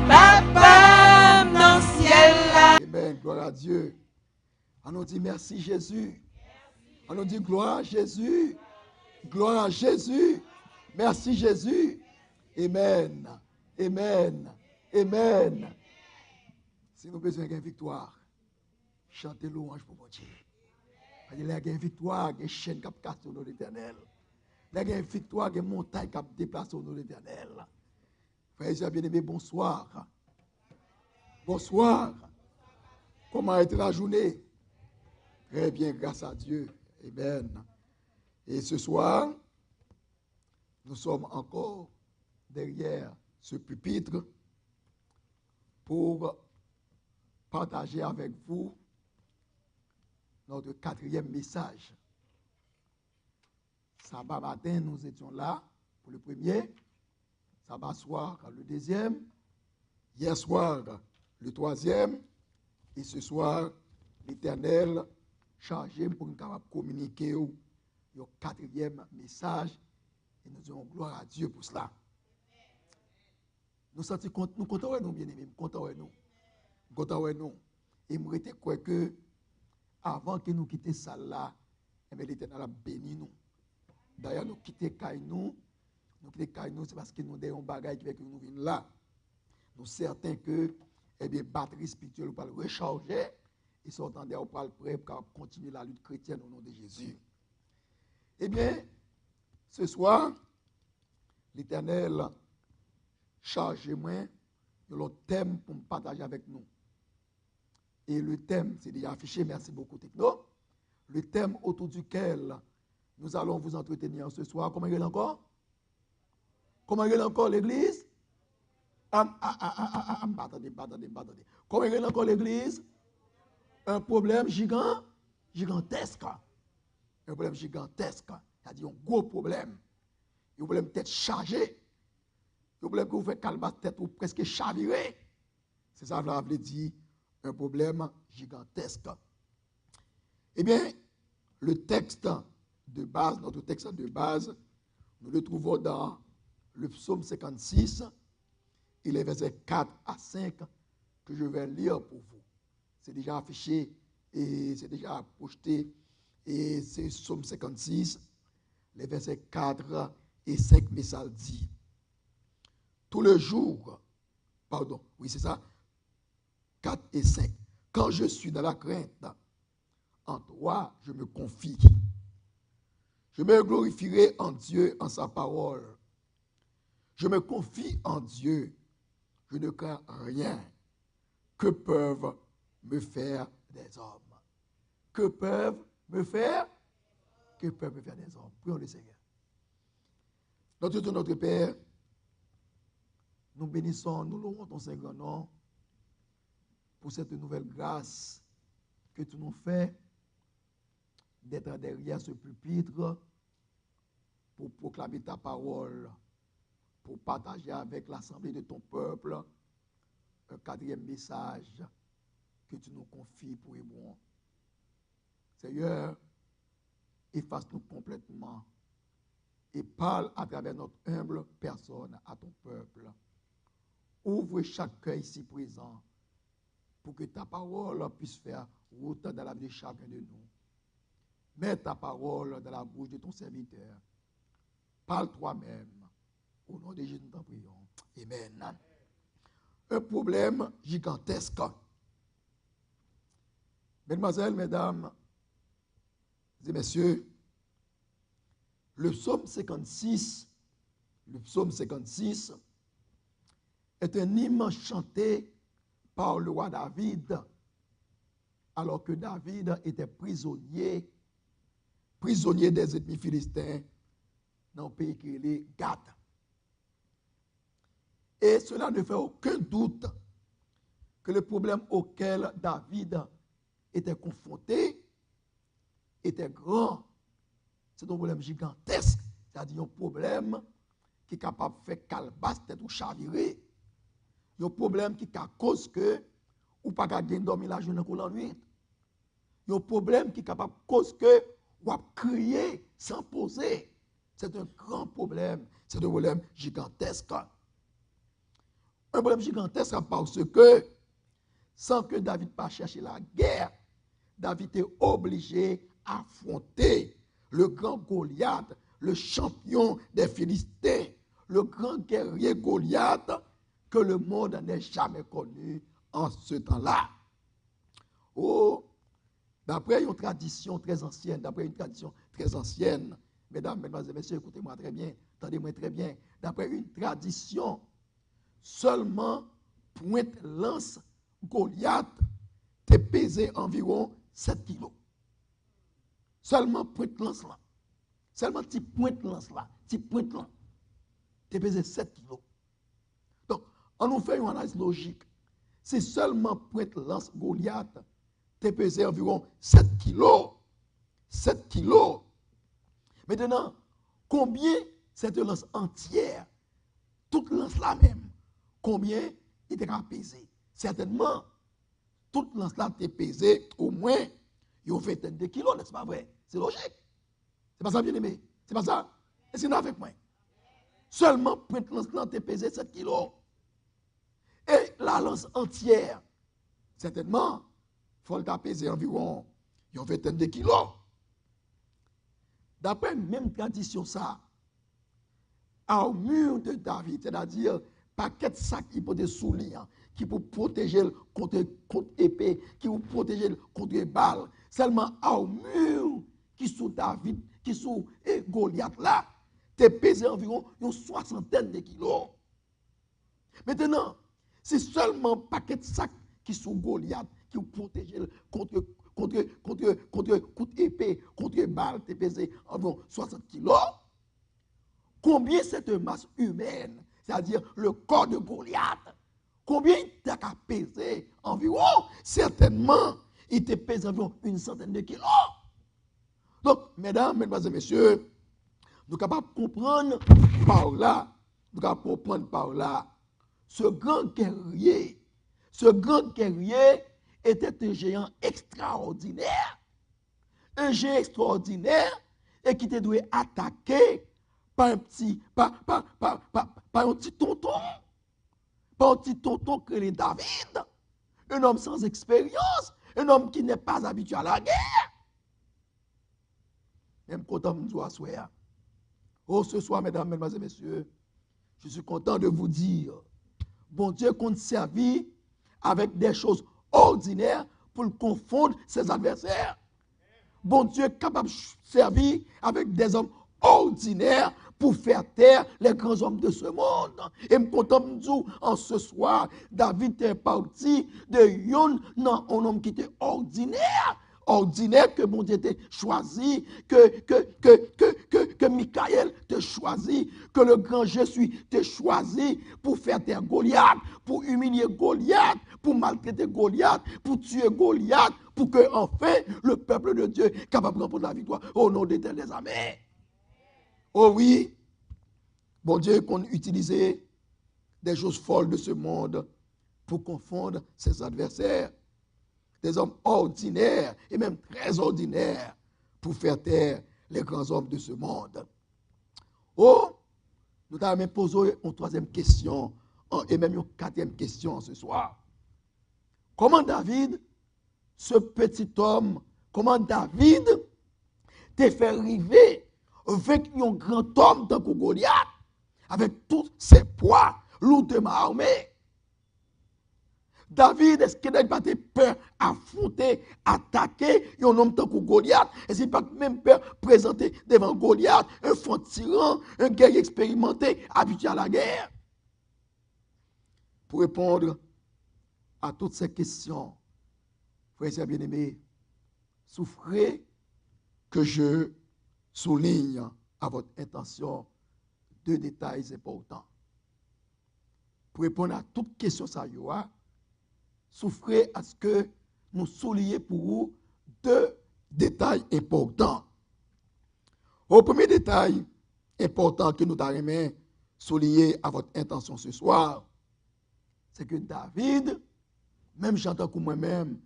Papa dans le ciel là. Amen, gloire à Dieu. On nous dit merci Jésus. On nous dit gloire à Jésus. Gloire à Jésus. Merci Jésus. Amen. Amen. Amen. Si nous besoin d'une victoire, chantez louange pour mon Dieu. Il y a une victoire, il y a une chaîne qui a cassé au nom de l'Éternel. Il y a une victoire, il y a une montagne qui a déplacé au nom de l'Éternel. Frères et bien-aimés, bonsoir. Bonsoir. Comment a été la journée? Très bien, grâce à Dieu. Amen. Et ce soir, nous sommes encore derrière ce pupitre pour partager avec vous notre 4e message. Sabbat matin, nous étions là pour le premier. Sabbat soir, le deuxième. Hier soir, le 3e. Et ce soir, l'Éternel chargé pour nous communiquer le 4e message. Et nous disons gloire à Dieu pour cela. Nous sentons nous comptons nous, bien-aimés, comptons nous. Comptons nous. Et nous étions quoi que avant que nous quittions ça là, l'Éternel a béni nous. D'ailleurs, nous quittons Kaïnou. C'est parce que nous avons un bagage qui fait que nous venons là. Nous sommes certains que batterie spirituelle pour le recharger et s'entendre au prêt pour continuer la lutte chrétienne au nom de Jésus. Eh bien, ce soir, l'Éternel charge moi de l'autre thème pour me partager avec nous. Et le thème, c'est déjà affiché, merci beaucoup Techno. Le thème autour duquel nous allons vous entretenir ce soir, comment il est encore? Comment il est encore l'église? Attendez. Comment il est encore l'église? Un problème gigantesque. Un problème gigantesque. C'est-à-dire un gros problème. Un problème tête chargée. Un problème que vous faites calmer tête ou presque chaviré. C'est ça que je veux dire. Un problème gigantesque. Eh bien, le texte de base, notre texte de base, nous le trouvons dans le psaume 56 et les versets 4 à 5 que je vais lire pour vous. C'est déjà affiché et c'est déjà projeté. Et c'est psaume 56, les versets 4 et 5, mais ça dit. Tout le jour, oui c'est ça, 4 et 5. Quand je suis dans la crainte, en toi je me confie. Je me glorifierai en Dieu, en sa parole. Je me confie en Dieu. Je ne crains rien. Que peuvent me faire des hommes? Que peuvent me faire? Que peuvent me faire des hommes? Prions le Seigneur. Notre Dieu, notre Père, nous bénissons, nous louons ton Saint grand nom pour cette nouvelle grâce que tu nous fais d'être derrière ce pupitre pour proclamer ta parole, pour partager avec l'assemblée de ton peuple un quatrième message que tu nous confies pour Hébron. Seigneur, efface-nous complètement et parle à travers notre humble personne à ton peuple. Ouvre chaque cœur ici présent pour que ta parole puisse faire route dans la vie de chacun de nous. Mets ta parole dans la bouche de ton serviteur. Parle toi-même. Au nom de Jésus, nous t'en prions. Amen. Un problème gigantesque. Mesdemoiselles, mesdames et messieurs, le psaume 56 est un hymne chanté par le roi David, alors que David était prisonnier des ennemis philistins dans le pays qui est Gad. Et cela ne fait aucun doute que le problème auquel David était confronté était grand. C'est un problème gigantesque, c'est-à-dire un problème qui est capable de faire calebasse tête ou chavirer. Un problème qui est à cause que ou pas gagner dormir la journée ou la nuit. Un problème qui est capable de cause que ou à crier sans poser. C'est un grand problème, c'est un problème gigantesque. Un problème gigantesque parce que sans que David pas chercher la guerre, David est obligé à affronter le grand Goliath, le champion des Philistins, le grand guerrier Goliath que le monde n'ait jamais connu en ce temps-là. Oh, d'après une tradition très ancienne, mesdames, mesdemoiselles et messieurs, écoutez-moi très bien, entendez-moi très bien, d'après une tradition, seulement pointe lance Goliath te pesé environ 7 kilos. Seulement pointe lance là. Seulement petit pointe lance là. Petit pointe là. Te pesé 7 kilos. Donc, on nous fait une analyse logique. Si seulement pointe lance Goliath te pesé environ 7 kilos. 7 kilos. Maintenant, combien cette lance entière, toute lance là même, combien il était pesé? Certainement, toute lance là t'est pesé au moins une vingtaine de kilos, n'est-ce pas vrai? C'est logique. C'est pas ça, bien aimé. C'est pas ça. Est-ce que vous avec moi? Seulement, pointe lance là t'est pesé 7 kilos. Et la lance entière, certainement, il faut le peser environ une vingtaine de kilos. D'après même tradition, ça, au mur de David, c'est-à-dire paquet de sacs qui peut souliers, qui peut protéger contre épée, qui peut protéger contre balles, seulement au mur qui sous David, qui sous Goliath là, te pesé environ une soixantaine de kilos. Maintenant, c'est seulement paquet de sacs qui sous Goliath, qui peut protéger contre coup d'épée, contre balle, te pesé environ 60 kilos. Combien cette masse humaine, c'est-à-dire le corps de Goliath, combien il t'a pesé environ? Certainement, il te pèse environ une centaine de kilos. Donc, mesdames, mesdemoiselles et messieurs, nous sommes capables de comprendre par là, ce grand guerrier était un géant extraordinaire. Un géant extraordinaire et qui te doit attaquer par un petit tonton. Par un petit tonton que est David. Un homme sans expérience. Un homme qui n'est pas habitué à la guerre. Même content de nous asseoir. Oh, ce soir, mesdames, mesdemoiselles et messieurs, je suis content de vous dire, bon Dieu compte servir avec des choses ordinaires pour le confondre ses adversaires. Bon Dieu est capable de servir avec des hommes ordinaires pour faire taire les grands hommes de ce monde. Et me content de dire, en ce soir, David est parti de Yon, non, un homme qui était ordinaire. Ordinaire que bon Dieu t'a choisi, que Michael t'a choisi, que le grand Jésus t'a choisi pour faire taire Goliath, pour humilier Goliath, pour maltraiter Goliath, pour tuer Goliath, pour que enfin le peuple de Dieu est capable de remporter la victoire au nom d'Éternel des armées. Oh oui, bon Dieu qu'on utilisait des choses folles de ce monde pour confondre ses adversaires. Des hommes ordinaires et même très ordinaires pour faire taire les grands hommes de ce monde. Oh, nous avons même posé une troisième question et même une quatrième question ce soir. Comment David, ce petit homme, comment David t'a fait arriver avec un grand homme tant que Goliath, avec tous ses poids, lourdement armés? David, est-ce qu'il n'a pas peur affronter, attaquer un homme tant que Goliath? Est-ce qu'il n'a pas même peur présenter devant Goliath un fort tyran, un guerrier expérimenté, habitué à la guerre? Pour répondre à toutes ces questions, frères et bien-aimés, souffrez que je souligne à votre intention 2 détails importants. Pour répondre à toutes questions, ça y est, souffrez à ce que nous soulignions pour vous 2 détails importants. Au premier détail important que nous avons souligner à votre intention ce soir, c'est que David, même j'entends que moi-même,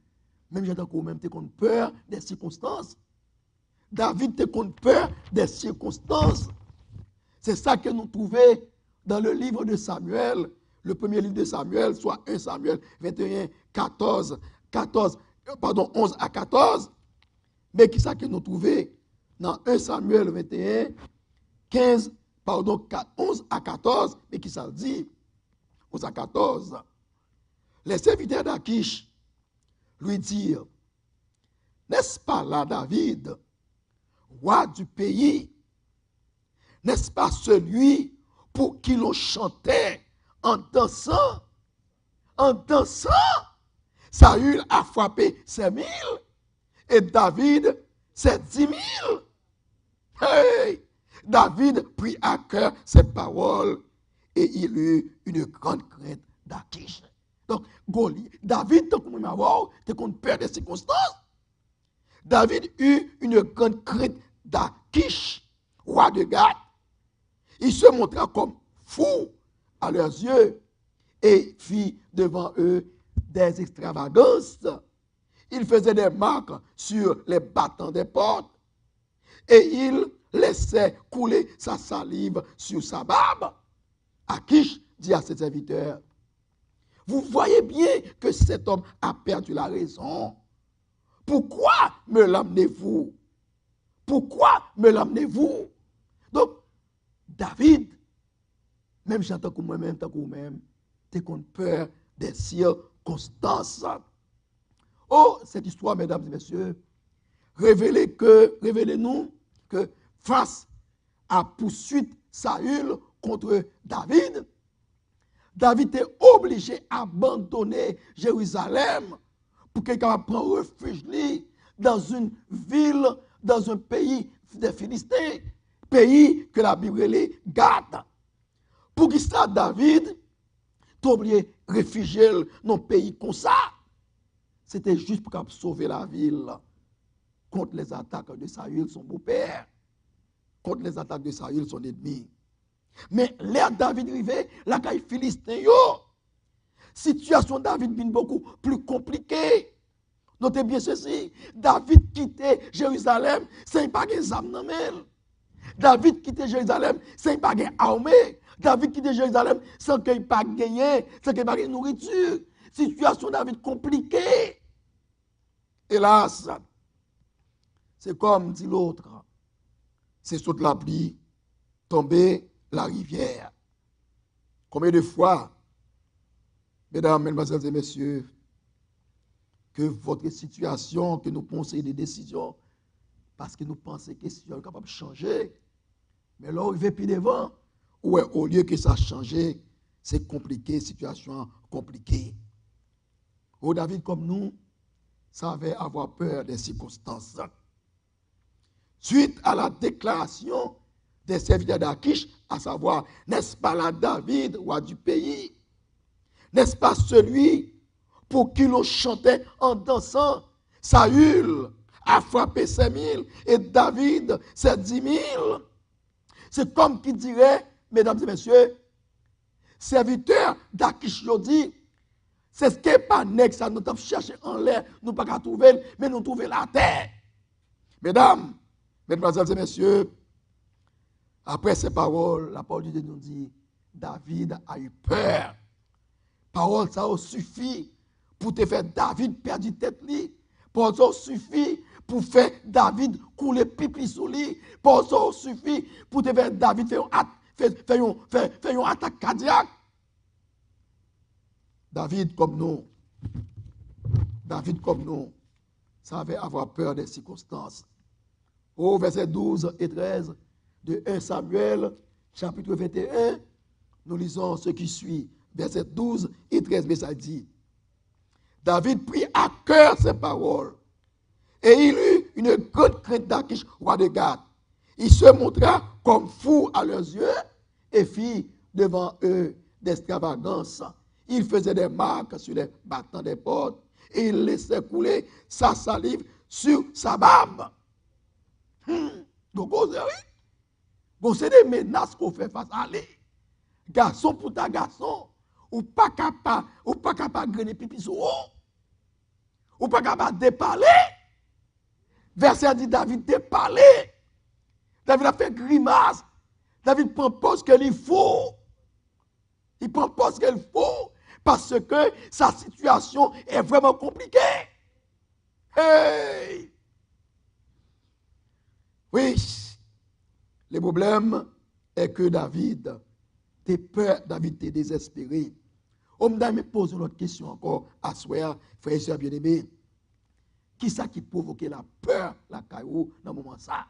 t'es qu'on peur des circonstances. David t'es qu'on peur des circonstances. C'est ça que nous trouvons dans le livre de Samuel, le premier livre de Samuel, soit 1 Samuel 21, 11 à 14. Mais qui ça que nous trouvons dans 1 Samuel 21, 11 à 14, mais qui ça dit 11 à 14. Les serviteurs d'Achish lui dirent, n'est-ce pas là David, roi du pays? N'est-ce pas celui pour qui l'on chantait en dansant? En dansant, Saül a frappé 5 000 et David c'est 10 000. Hey! David prit à cœur ces paroles et il eut une grande crainte d'Achish. Donc, David, tant qu'on a peur des circonstances, David eut une grande crainte d'Achish, roi de Gath. Il se montra comme fou à leurs yeux et fit devant eux des extravagances. Il faisait des marques sur les battants des portes et il laissait couler sa salive sur sa barbe. Achish dit à ses serviteurs, vous voyez bien que cet homme a perdu la raison. Pourquoi me l'amenez-vous? Pourquoi me l'amenez-vous? Donc, David, même j'entends que moi-même, tant que vous-même, t'es qu'on peur des circonstances. Oh, cette histoire, mesdames et messieurs, révélez-nous que face à poursuite Saül contre David, David est obligé d'abandonner Jérusalem pour qu'il puisse prendre refuge dans une ville, dans un pays des Philistins, pays que la Bible garde. Pour qui ça, David, t'as oublié de réfugier dans un pays comme ça. C'était juste pour sauver la ville contre les attaques de Saül, son beau-père, contre les attaques de Saül, son ennemi. Mais l'ère David arrivé, la caille philistin, situation David vient beaucoup plus compliquée. Notez bien ceci, David quittait Jérusalem sans pas de âme dans elle. David quittait Jérusalem sans pas de armée. David quittait Jérusalem sans qu'il pas gagné, sans qu'il pas de nourriture. Situation David compliquée. Hélas, c'est comme dit l'autre, c'est sous la pluie tombée la rivière. Combien de fois, mesdames, mesdemoiselles et messieurs, que votre situation, que nous pensons des décisions, parce que nous pensons que c'est capable de changer, mais là, on arrive plus devant, ouais, au lieu que ça change, c'est compliqué, situation compliquée. Oh, David, comme nous, savait avoir peur des circonstances. Suite à la déclaration des serviteurs d'Achish, à savoir, n'est-ce pas là David, roi du pays? N'est-ce pas celui pour qui l'on chantait en dansant? Saül a frappé 5 000 et David, c'est 10 000. C'est comme qui dirait, mesdames et messieurs, serviteurs d'Achish dit, C'est ce qui n'est pas nègre, ça nous avons cherché en l'air, nous pas qu'à trouver, mais nous trouvons la terre. Mesdames, mesdemoiselles et messieurs, après ces paroles, la parole de Dieu nous dit, David a eu peur. Parole, ça suffit pour te faire David perdre tête li. Parole, ça suffit pour faire David couler pipi sous lui. Parole, ça suffit pour te faire David faire une attaque cardiaque. David comme nous, savait avoir peur des circonstances. Au verset 12 et 13 de 1 Samuel, chapitre 21, nous lisons ce qui suit. Verset 12 et 13, mais ça dit, David prit à cœur ces paroles, et il eut une grande crainte d'Achish, roi de Gath. Il se montra comme fou à leurs yeux, et fit devant eux d'extravagance. Il faisait des marques sur les battants des portes, et il laissait couler sa salive sur sa barbe. Donc, c'est des menaces qu'on fait face à lui. Garçon pour ta garçon, ou pas capable de grainer pipi sur haut, ou pas capable de parler. Verset dit David de parler. David a fait grimace. David prend poste qu'il faut. Il prend poste qu'il faut parce que sa situation est vraiment compliquée. Hey! Oui, le problème est que David, t'es peur, David t'es désespéré. On me pose une autre question encore à soir, frères et sœurs bien-aimés. Qui ça qui provoque la peur, la caillou, dans le moment ça?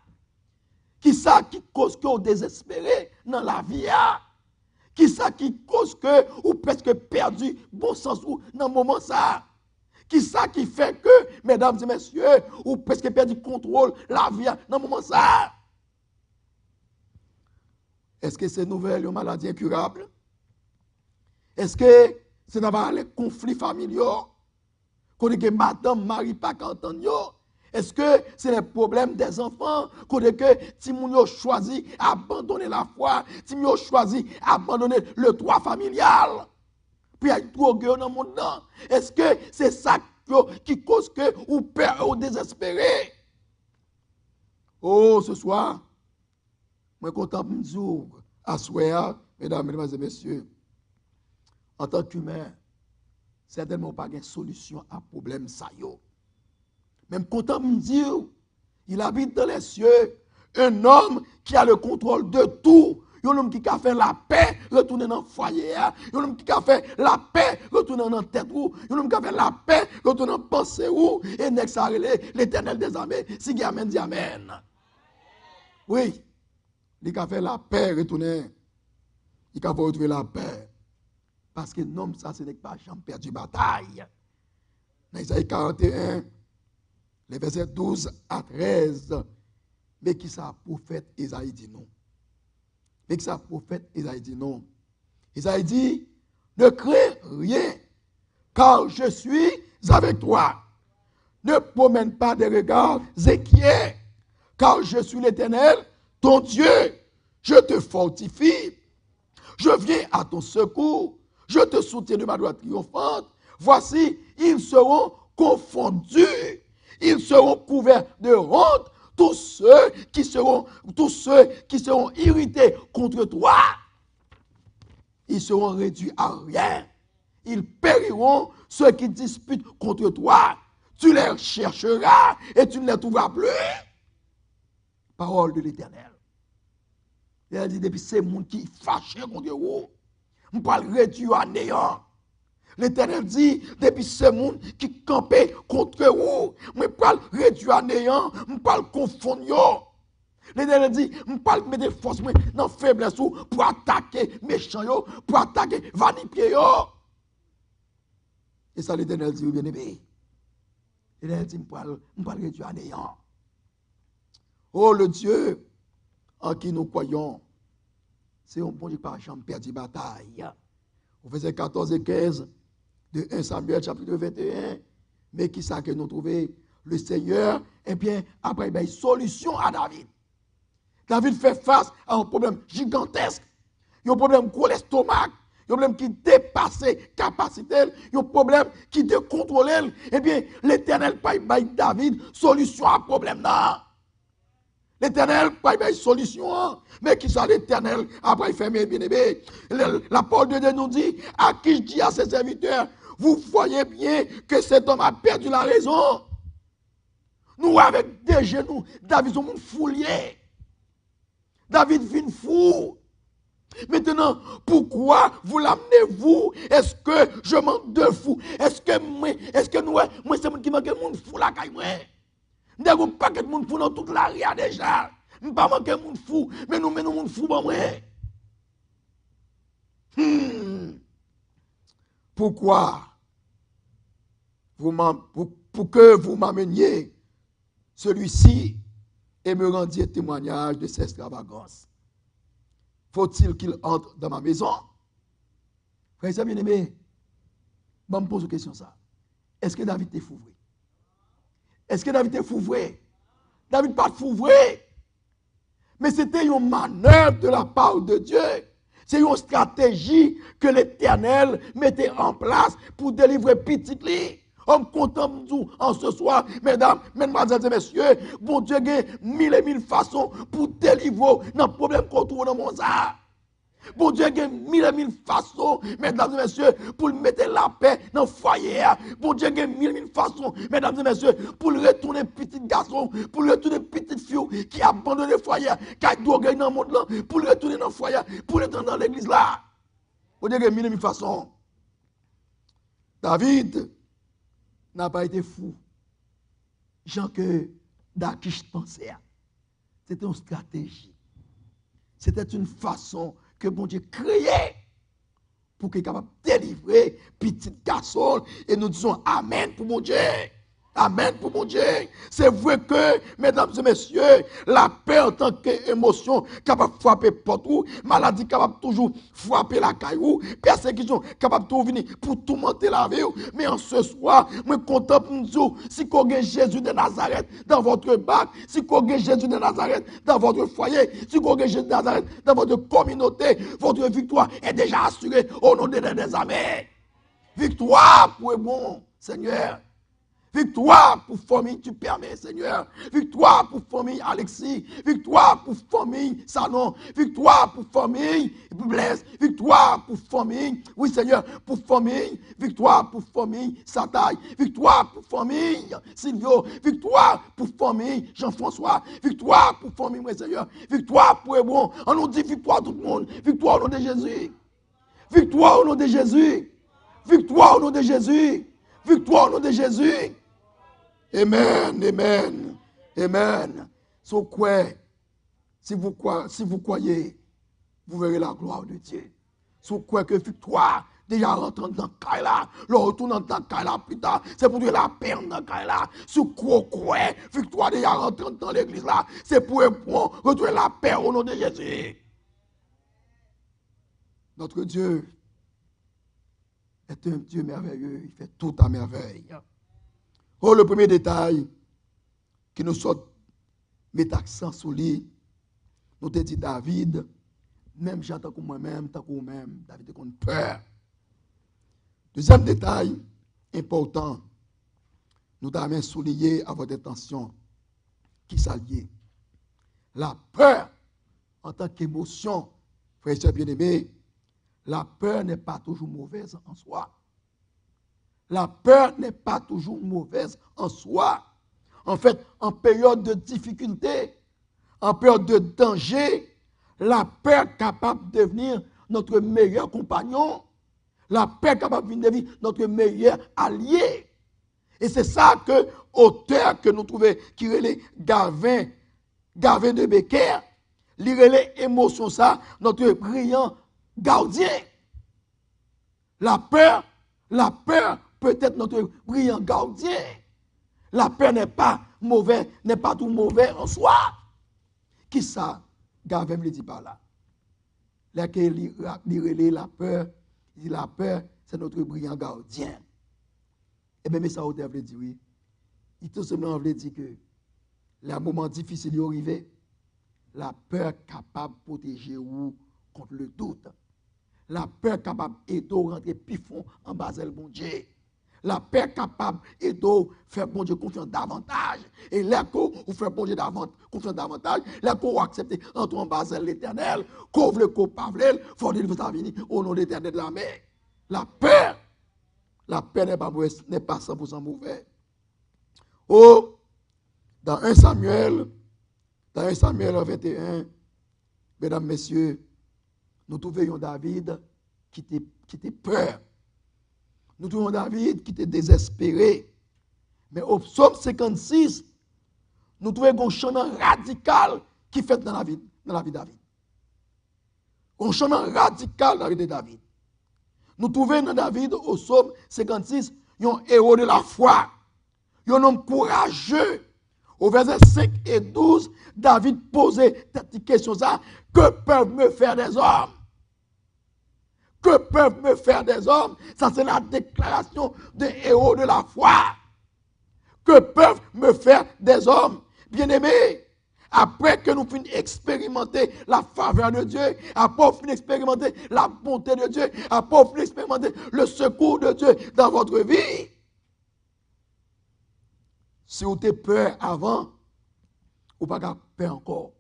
Qui ça qui cause que vous désespéré dans la vie? Qui ça qui cause que vous presque perdu bon sens dans le moment ça? Qui ça qui fait que, mesdames et messieurs, vous presque perdu contrôle la vie dans le moment ça? Est-ce que c'est nouvelle une maladie incurable? Est-ce que c'est d'avoir les conflits familiaux? Qu'on que madame Marie pas qu'entendre? Est-ce que c'est les problèmes des enfants? Qu'on que Timoun yo choisi abandonner la foi, Timoun yo choisi abandonner le droit familial? Puis il y a trop de dans le monde. Est-ce que c'est ça qui cause que ou peur ou désespéré? Oh, ce soir, je suis content de me dire, à soir, mesdames et messieurs, en tant qu'humain, certainement pas de solution à problème ça yo. Même content de me dire, il habite dans les cieux, un homme qui a le contrôle de tout. Un homme qui a fait la paix, retourner dans le foyer. Un homme qui a fait la paix, retourner dans la tête. Un homme qui a fait la paix, retourner dans la pensée. Et n'est-ce pas l'Éternel des armées, si il amen, dit amen. Oui, il a fait la paix, retourner. Il a fait retrouver la paix. Parce que l'homme, ça, ce n'est pas jamais perdu bataille. Dans Isaïe 41, les versets 12 à 13, mais qui ça, prophète Isaïe dit non. Mais que ça, prophète Isaïe dit non. Isaïe dit, ne crains rien, car je suis avec toi. Ne promène pas des regards inquiets, car je suis l'Éternel, ton Dieu. Je te fortifie. Je viens à ton secours. Je te soutiens de ma droite triomphante. Voici, ils seront confondus. Ils seront couverts de honte. Tous ceux qui seront irrités contre toi, ils seront réduits à rien. Ils périront ceux qui disputent contre toi. Tu les chercheras et tu ne les trouveras plus. Parole de l'Éternel. Il a dit depuis ces gens qui fâchent contre vous, on parle réduit à néant. L'Éternel dit, depuis ce monde qui campait contre vous, je parle réduit à néant, je parle confondre. L'Éternel dit, je parle mettre des forces dans la faiblesse pour attaquer méchants, pour attaquer vanipiers. Et ça, l'Éternel dit, bien aimé. L'Éternel dit, je parle réduit à néant. Oh, le Dieu en qui nous croyons, c'est un bon Dieu par jamais perdu bataille. Au verset 14 et 15 de 1 Samuel chapitre 21, mais qui ça que nous trouvons? Le Seigneur, et bien après, il y a une solution à David. David fait face à un problème gigantesque. Il y a un problème gros l'estomac. un problème qui dépasse capacité, un problème qui décontrôle, eh bien, l'Éternel paye David solution à problème là. L'Éternel paye solution, mais qui soit l'Éternel après il fait bien aimé. La parole de Dieu nous dit, à qui je dis à ses serviteurs, vous voyez bien que cet homme a perdu la raison. Nous avec des genoux, David est un foulier. David vient fou. Maintenant, pourquoi vous l'amenez-vous? Est-ce que je manque de fou? Est-ce que moi c'est moi qui manque de monde fou la caille moi? Nous avons pas de monde fou dans toute l'area déjà. Nous pas manquer de monde fou, mais nous menons monde fou bon moi. Pourquoi pour que vous m'ameniez celui-ci et me rendiez témoignage de ses extravagances? Faut-il qu'il entre dans ma maison? Frère bien-aimé, je me pose une question ça. Est-ce que David est fou vrai? Est-ce que David est fou vrai? David pas fou vrai. Mais c'était une manœuvre de la part de Dieu. C'est une stratégie que l'Éternel mettait en place pour délivrer petit lit. On contemple en ce soir, mesdames, mesdemoiselles et messieurs, bon Dieu a mille et mille façons pour délivrer dans le problème qu'on trouve dans mon âme. Bon Dieu a mille et mille façons, mesdames et messieurs, pour mettre la paix dans le foyer. Bon Dieu a mille et mille façons, mesdames et messieurs, pour retourner petit garçon, pour retourner petite fille qui a abandonné le foyer, qui a drogué dans le monde là, pour retourner dans le foyer, pour retourner dans l'église là. Bon Dieu a mille et mille façons. David n'a pas été fou. Jean que Dakish pensait. C'était une stratégie. C'était une façon que bon Dieu créait pour qu'il soit capable de délivrer petit garçon. Et nous disons Amen pour mon Dieu. Amen pour mon Dieu. C'est vrai que, mesdames et messieurs, la paix en tant qu'émotion capable de frapper partout, maladie capable toujours frapper la caillou, persécution capable de tout venir pour tout monter la vie. Mais en ce soir, je suis content pour nous dire, si vous avez Jésus de Nazareth dans votre bac, si vous avez Jésus de Nazareth dans votre foyer, si vous avez Jésus de Nazareth dans votre communauté, votre victoire est déjà assurée au nom des Amen. Victoire pour le bon Seigneur. Victoire pour famille, tu permets, Seigneur. Victoire pour famille, Alexis. Victoire pour famille, Sanon. Victoire pour famille, Blaise. Victoire pour famille, oui, Seigneur, pour famille. Victoire pour famille, Sataï. Victoire pour famille, Silvio. Victoire pour famille, Jean-François. Victoire pour famille, moi, Seigneur. Victoire pour Hébron. On nous dit victoire tout le monde. Victoire au nom de Jésus. Victoire au nom de Jésus. Victoire au nom de Jésus. Victoire au nom de Jésus. Amen, amen, amen. So quoi, si vous croyez, vous verrez la gloire de Dieu. So quoi que victoire, déjà rentrant dans le cas là, le retour dans le cas là plus tard, c'est pour dire la paix dans le cas là. So quoi, victoire déjà rentrant dans l'église là, c'est pour retrouver la paix au nom de Jésus. Notre Dieu est un Dieu merveilleux, il fait tout à merveille. Oh, le premier détail qui nous sort, met accent sur lui, nous te dit David, même j'attends que moi-même, tant que moi-même, David a peur. Deuxième détail important, nous t'avons souligné à votre attention, qui s'allie. La peur, en tant qu'émotion, frères et sœurs bien-aimés, la peur n'est pas toujours mauvaise en soi. La peur n'est pas toujours mauvaise en soi. En fait, en période de difficulté, en période de danger, la peur est capable de devenir notre meilleur compagnon. La peur est capable de devenir notre meilleur allié. Et c'est ça que l'auteur que nous trouvons, qui est Gavin de Becker, lire l'émotion ça, notre brillant gardien. La peur peut être notre brillant gardien. La peur n'est pas mauvais, n'est pas tout mauvais en soi. Qui ça, Gavin me dit par là. Là qu'il lit la peur, il dit la peur, c'est notre brillant gardien. Et bien, mais ça, auteur veut dire oui. Il tout simplement veut dire que les moments difficiles y arrivent, la peur est capable de protéger vous contre le doute. La peur capable et de rentrer pifon en basel bon Dieu. La peur capable et de faire bon Dieu confiance davantage. Et là qu'on fait bon Dieu confiance davantage, là qu'on accepte entre en basel l'éternel, qu'on veut qu'on parle, faut dire vous venir au nom de l'éternel de la mer. La peur n'est pas 100% mauvais. Oh, dans 1 Samuel 21, mesdames, messieurs, nous trouvons David qui était peur. Nous trouvons David qui était désespéré. Mais au psaume 56, nous trouvons un changement radical qui fait dans la vie de David. Un changement radical dans la vie de David. Nous trouvons dans David, au psaume 56, un héros de la foi. Un homme courageux. Au verset 5 et 12, David posait cette question ça, que peuvent me faire des hommes? Que peuvent me faire des hommes? Ça, c'est la déclaration des héros de la foi. Que peuvent me faire des hommes? Bien-aimés, après que nous finissons expérimenter la faveur de Dieu, après nous finissons expérimenter la bonté de Dieu, après nous finissons expérimenter le secours de Dieu dans votre vie, si vous avez peur avant, ou pas peur encore.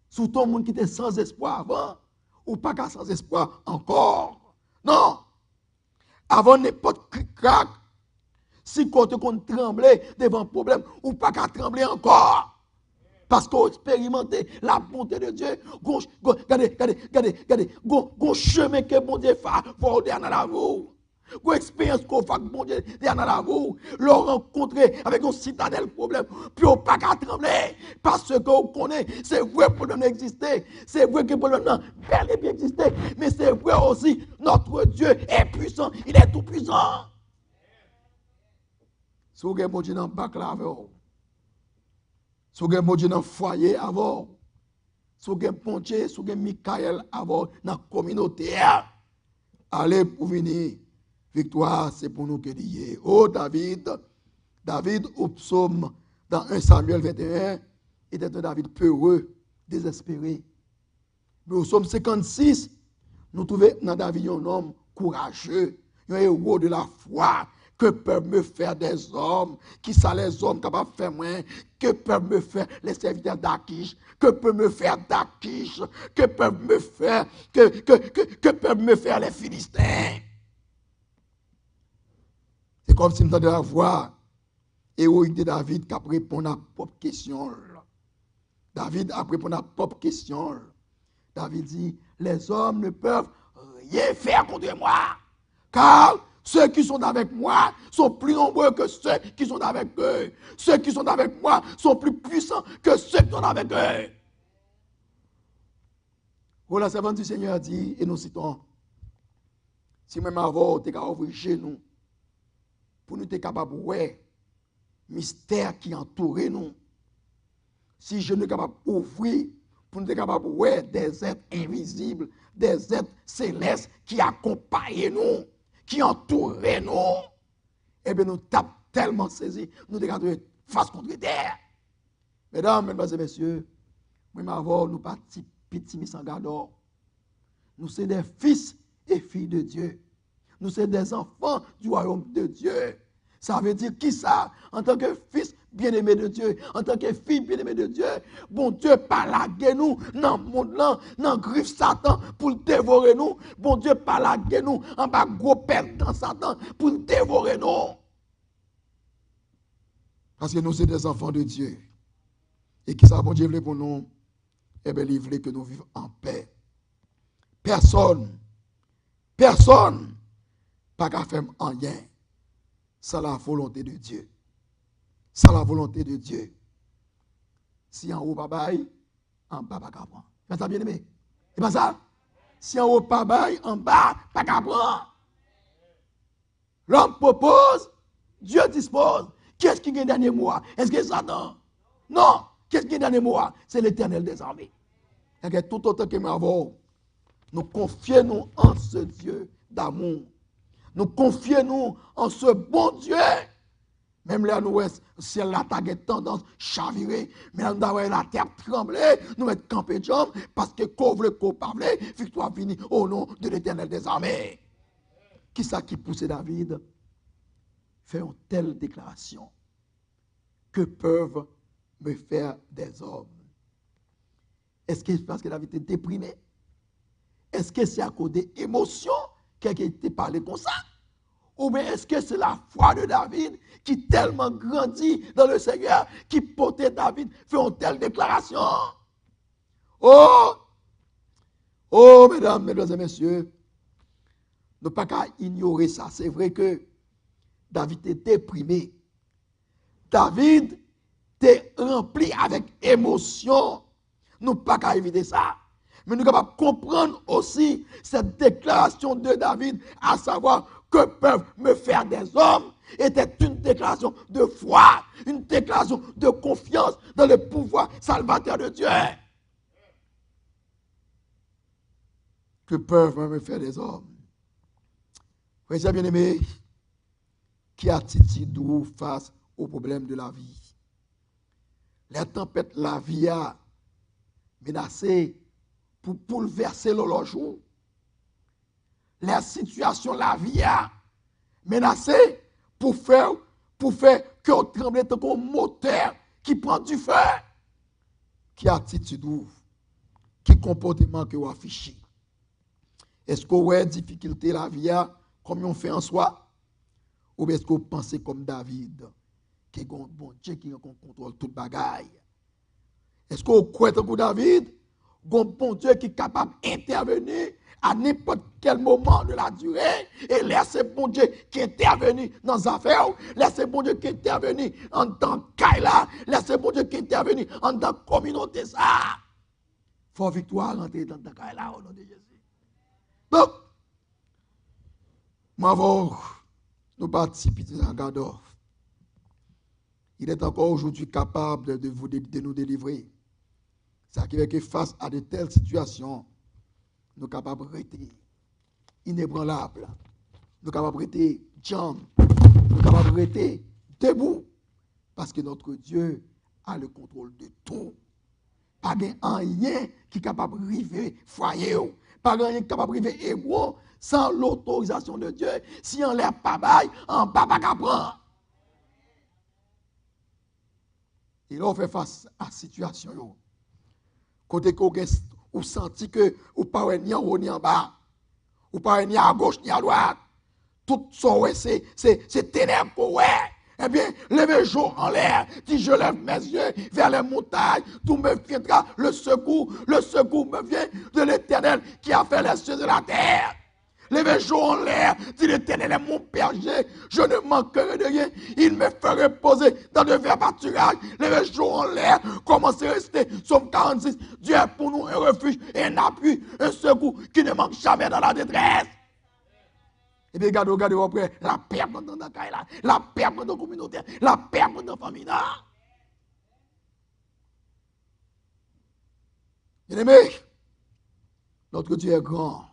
Si tout le monde qui était sans espoir avant, ou pas sans espoir encore. Non. Avant n'importe craque, si quand on tremblait devant un problème, ou pas qu'à trembler encore. Parce qu'on expérimente la bonté de Dieu. Regardez, un chemin que bon Dieu fait pour derrière la vous. Une expérience qu'on fait bon Dieu derrière la vous. Le rencontrer avec un citadel problème. Puis on pas qu'à trembler. Parce que on connaît, c'est vrai que le problème existe. C'est vrai que le problème bel et bien existe. Mais c'est vrai aussi, notre Dieu est puissant. Il est tout puissant. Si vous avez bon Dieu dans le bac là avec vous. Si vous avez bon Dieu dans le foyer avant, si vous avez bon Dieu, si vous avez Michael avant dans la communauté, allez pour venir. Victoire, c'est pour nous que dit. Oh David au psaume dans 1 Samuel 21, était un David peureux, désespéré. Mais au psaume 56, nous trouvons dans David un homme courageux, un héros de la foi. Que peuvent me faire des hommes? Qui sont les hommes capables de faire moins? Que peuvent me faire les serviteurs d'Achish? Que peuvent me faire d'Achish? Que peuvent me faire, que peuvent me faire les Philistins? C'est comme si nous entendions la voix héroïque de David qui a répondu à la propre question. David a répondu à la propre question. David dit, les hommes ne peuvent rien faire contre moi. Car ceux qui sont avec moi sont plus nombreux que ceux qui sont avec eux. Ceux qui sont avec moi sont plus puissants que ceux qui sont avec eux. Oh, la servante du Seigneur dit, et nous citons, si même avant, tu es capable d'ouvrir chez nous, pour nous être capable de voir mystère qui entoure nous. Si je ne suis capable d'ouvrir, pour nous être capable de voir des êtres invisibles, des êtres célestes qui accompagnent nous, qui entourent nous, eh bien nous tapons tellement saisi, nous regardons face contre terre. Mesdames, mesdames et messieurs, même avant, nous pas petits missangador. Nous sommes des fils et filles de Dieu. Nous sommes des enfants du royaume de Dieu. Ça veut dire qui ça? En tant que fils bien-aimé de Dieu, en tant que fille bien-aimée de Dieu, bon Dieu pas laguer nous dans le monde là, dans griffe Satan pour dévorer nous. Bon Dieu pas laguer nous en bas gros perdant Satan pour dévorer nous. Parce que nous sommes des enfants de Dieu. Et qui ça bon Dieu voulait pour nous? Eh bien, il voulait que nous vivions en paix. Personne pas qu'à faire rien sans la volonté de Dieu. Sans la volonté de Dieu. Si en haut pas bail, en bas pas qu'à prendre. C'est ça bien aimé? C'est pas ça? Si en haut pas bail, en bas pas qu'à prendre. L'homme propose, Dieu dispose. Qu'est-ce qui gagne le dernier mot? Est-ce que c'est Satan? Non. Qu'est-ce qui gagne le dernier mot? C'est l'Éternel des armées. Et que tout autant que nous avons, nous confions en ce Dieu d'amour. Nous confions en ce bon Dieu. Même là, nous, le ciel là, t'as tendance chavirer, mais là, nous avons la terre trembler, nous mettons camper de jambes, parce que couvre qu'on parle, victoire finie au nom de l'Éternel des armées. Qui ça qui poussait David? Fait une telle déclaration. Que peuvent me faire des hommes? Est-ce que c'est parce que David était déprimé? Est-ce que c'est à cause des émotions qu'il a été parlé comme ça? Ou bien est-ce que c'est la foi de David qui tellement grandit dans le Seigneur, qui portait David fait une telle déclaration? Oh, mesdames et messieurs, ne pas qu'à ignorer ça. C'est vrai que David était déprimé. David était rempli avec émotion. Nous pas qu'à éviter ça. Mais nous sommes capables de comprendre aussi cette déclaration de David, à savoir que peuvent me faire des hommes, était une déclaration de foi, une déclaration de confiance dans le pouvoir salvateur de Dieu. Que peuvent me faire des hommes? Frères bien-aimés, qui attitude face aux problèmes de la vie? Les tempêtes, la vie a menacé pour bouleverser le jour. Les situations, la vie a menacé pour faire que on tremble comme un moteur qui prend du feu. Qui attitude ou qui comportement que vous affichez? Est-ce que vous avez difficulté la vie a comme on fait en soi? Ou est-ce que vous pensez comme David, qui est un bon Dieu qui contrôle toute bagaille? Est-ce que vous croyez comme David, un bon Dieu qui est capable d'intervenir à n'importe quel moment de la durée et laisser bon Dieu qui intervenir dans les affaires, laisser bon Dieu qui intervenir en tant qu'Aïla, laisser bon Dieu qui intervenir en tant que communauté ça? Faut victoire rentrer dans tant qu'Aïla au nom de Jésus. Donc, nous participons à Gador. Il est encore aujourd'hui capable de nous délivrer. Ça qui veut que face à de telles situations, nous sommes capables de rester inébranlables. Nous sommes capables de rester jambes. Nous sommes capables de rester debout. Parce que notre Dieu a le contrôle de tout. Pas rien qui est capable de river foyer. Pas rien qui est capable de river héros sans l'autorisation de Dieu. Si on l'air pas bail, on ne peut pas prendre. Et là, on fait face à la situation. Côté qu'on ou senti que ou pas ni en haut ni en bas, ou pas ni à gauche ni à droite, tout ça c'est ténèbres pour ouais. Eh bien, levez jour en l'air, si je lève mes yeux vers les montagnes, tout me viendra le secours me vient de l'Éternel qui a fait les cieux de la terre. Levez jour en l'air, dit l'Éternel est mon berger, je ne manquerai de rien, il me ferait reposer dans de verts pâturages. Levez jour en l'air, commencez à rester, Psaume 46, Dieu est pour nous un refuge et un appui, un secours qui ne manque jamais dans la détresse. Et bien, regardez après, la paix dans la caille là, la paix dans la communauté, la paix dans la famille là. Bien-aimés, notre Dieu est grand.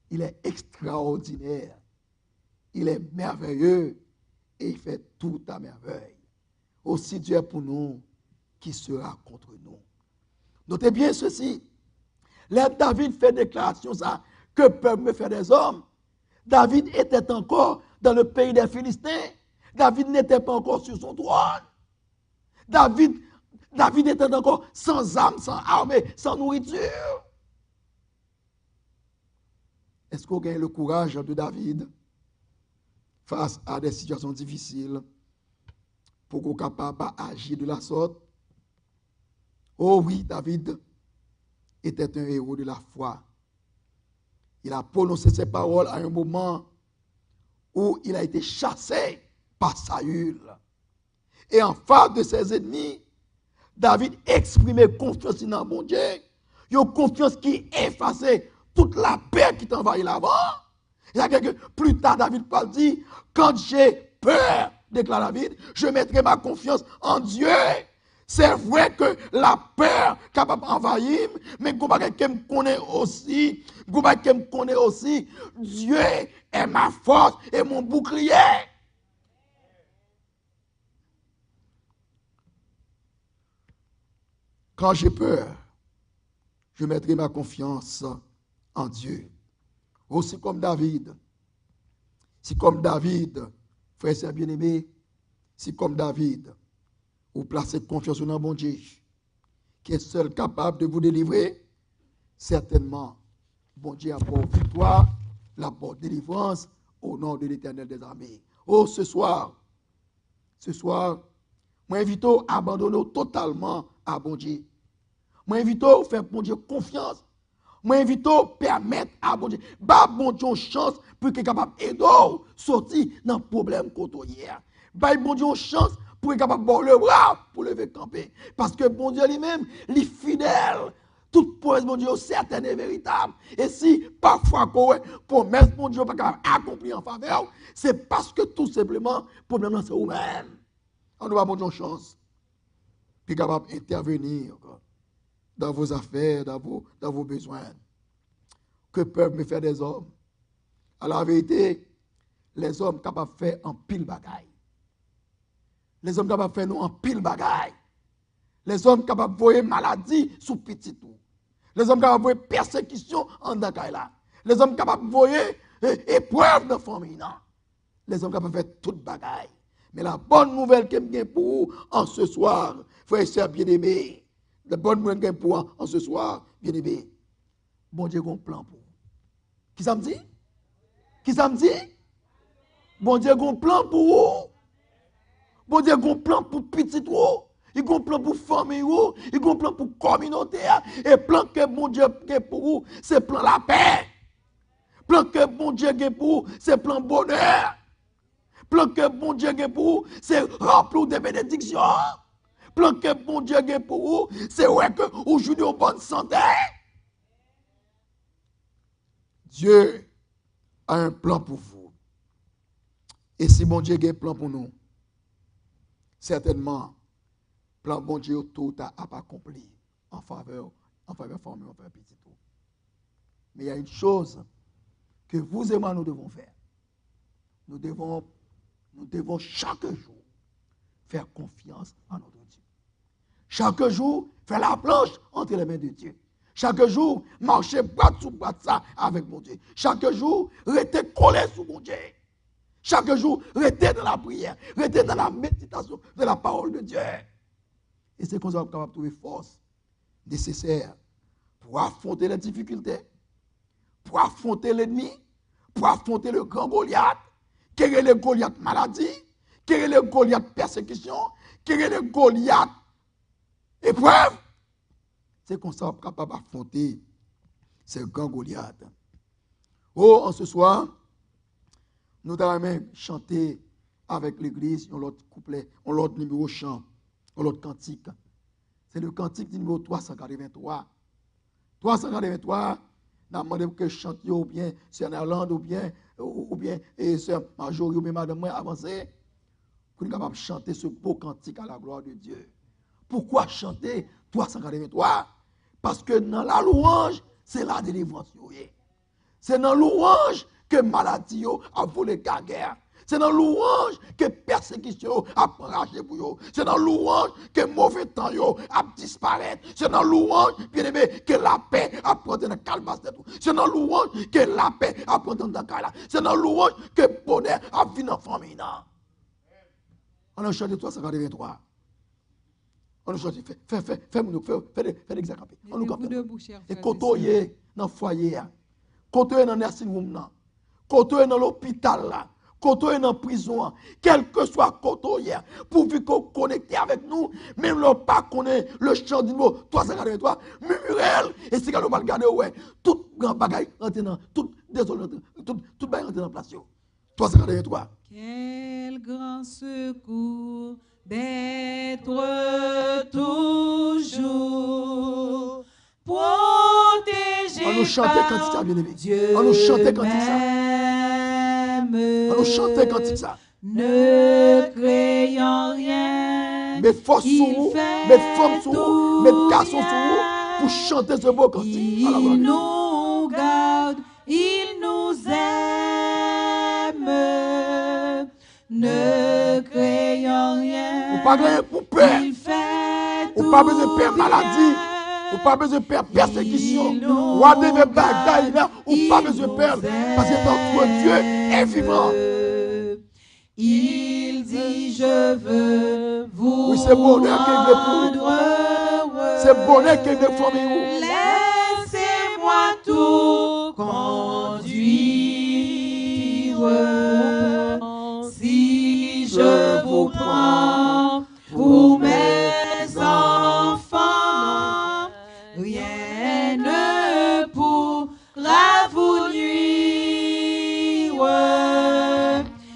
Il est extraordinaire. Il est merveilleux et il fait tout à merveille. Aussi Dieu est pour nous, qui sera contre nous. Notez bien ceci. Là, David fait déclaration ça, que peuvent me faire des hommes? David était encore dans le pays des Philistins. David n'était pas encore sur son trône. David était encore sans âme, sans armée, sans nourriture. Est-ce qu'on gagne le courage de David face à des situations difficiles pour qu'on soit capable d'agir de la sorte? Oh oui, David était un héros de la foi. Il a prononcé ses paroles à un moment où il a été chassé par Saül. Et en face de ses ennemis, David exprimait confiance dans mon Dieu. Une confiance qui effaçait toute la paix qui t'envahit là-bas. Il y a quelques plus tard, David Paul dit, quand j'ai peur, déclare David, je mettrai ma confiance en Dieu. C'est vrai que la peur est capable d'envahir, mais je me connais aussi, Dieu est ma force et mon bouclier. Quand j'ai peur, je mettrai ma confiance en Dieu. Aussi comme David. Si comme David, frère et sœurs bien-aimés, si comme David, vous placez confiance dans bon Dieu, qui est seul capable de vous délivrer, certainement, bon Dieu apporte victoire, l'apporte délivrance au nom de l'Éternel des armées. Oh, ce soir, moi invite à abandonner totalement à bon Dieu. Moi invite à faire bon Dieu confiance. Moi invite à permettre à bon Dieu, bon Dieu une chance pour qu'il soit capable d'aider sortir dans le problème qu'on a hier. Bon Dieu une chance pour qu'il soit capable de le bras pour lever camper. Parce que bon Dieu lui-même, il est fidèle. Toute promesse, mon Dieu, certaine et véritable. Et si parfois, promesse, mon Dieu, pas accomplir en faveur, c'est parce que tout simplement, le problème, c'est vous-même. On doit avoir une chance. Puis capable d'intervenir dans vos affaires, dans vos besoins. Que peuvent me faire des hommes? À la vérité, les hommes capables de faire en pile bagaille. Les hommes capables de faire nous en pile bagaille. Les hommes capables de voir maladie sous petit tout. Les hommes capables de voir persécution en Dakaïla. Les hommes capables de voir épreuve dans la famille. Les hommes capables de faire toute bagaille. Mais la bonne nouvelle que j'ai pour vous en ce soir, frères et sœurs bien-aimés, la bonne nouvelle que j'ai pour vous en ce soir, bien-aimés, bon Dieu a un plan pour vous. Qui ça me dit? Qui ça me dit? Bon Dieu a un plan pour vous. Bon Dieu a un plan pour petit vous. Il y a un plan pour famille, il y a un plan pour communauté. Et plan que bon Dieu a pour vous, c'est plan la paix. Plan que bon Dieu a pour vous, c'est plan bonheur. Plan que bon Dieu a pour vous, c'est remplir de bénédictions. Plan que bon Dieu a pour vous, c'est ouais que vous jouez en bonne santé. Dieu a un plan pour vous. Et si bon Dieu a un plan pour nous, certainement, plan bon Dieu tout a accompli en faveur famille, en faveur petit tout. Mais il y a une chose que vous et moi nous devons faire. Nous devons chaque jour faire confiance en notre Dieu. Chaque jour, faire la planche entre les mains de Dieu. Chaque jour, marcher bras sous bras ça avec mon Dieu. Chaque jour, rester collé sous mon Dieu. Chaque jour, rester dans la prière, rester dans la méditation de la parole de Dieu. Et c'est comme ça qu'on est capable de trouver force nécessaire pour affronter les difficultés, pour affronter l'ennemi, pour affronter le grand Goliath. Quel est le Goliath maladie? Quel est le Goliath persécution? Quel est le Goliath épreuve? C'est comme ça qu'on est capable d'affronter ce grand Goliath. Oh, en ce soir, nous allons même chanter avec l'église, on l'autre couplet, on l'autre numéro chant, on l'autre cantique. C'est le cantique numéro 383. 383, nous avons demandé que je chante, ou bien Sœur Nerland, ou bien Sœur Marjorie, ou bien Madame moi avancé, pour nous capables de chanter ce beau cantique à la gloire de Dieu. Pourquoi chanter 383? Parce que dans la louange, c'est la délivrance. C'est dans la louange que maladie a volé la guerre. C'est dans la louange que persécution a arraché pour vous. C'est dans la louange que mauvais temps a disparu. C'est dans la louange, bien aimé, que la paix a pris dans le calme. C'est dans la louange que la paix a pris dans le calme. C'est dans la louange que le bonheur a vu dans la famille. On a chanté 383. On a chanté, fais l'examen. On nous capte. Et côtoyer dans le foyer, côtoyer dans le nursing room, côtoyer dans l'hôpital, côtoyer dans la prison, quel que soit côtoyer, pourvu qu'on connecte avec nous, même si on pas connaît le chant du mot 383, murmurel, et si on va regarder, ouais, tout grand bagaille rentre dans, tout bagaille rentre dans la place. 383. Quel grand secours d'être toujours protégé. On nous chantait quand ça, bien aimé. Dieu On nous chantait quand ça. On nous chantait quand ça. Ne craignant rien. Mes forces sur vous, mes femmes sur vous, mes garçons sur vous, pour chanter ce beau cantique. Il nous garde, il nous aime. Ne craignant rien. Pas rien pour peur. Il fait Ou pas besoin de perdre maladie. Ou pas besoin de perdre persécution. Ou à des bagailles là. Ou pas besoin de perdre. Parce que notre Dieu est vivant. Il dit je veux vous Oui, c'est bonheur qu'il veut pour nous. C'est bonheur qu'il veut pour nous. Laissez-moi tout conduire. Si je vous prends pour mes enfants, rien ne pourra vous nuire.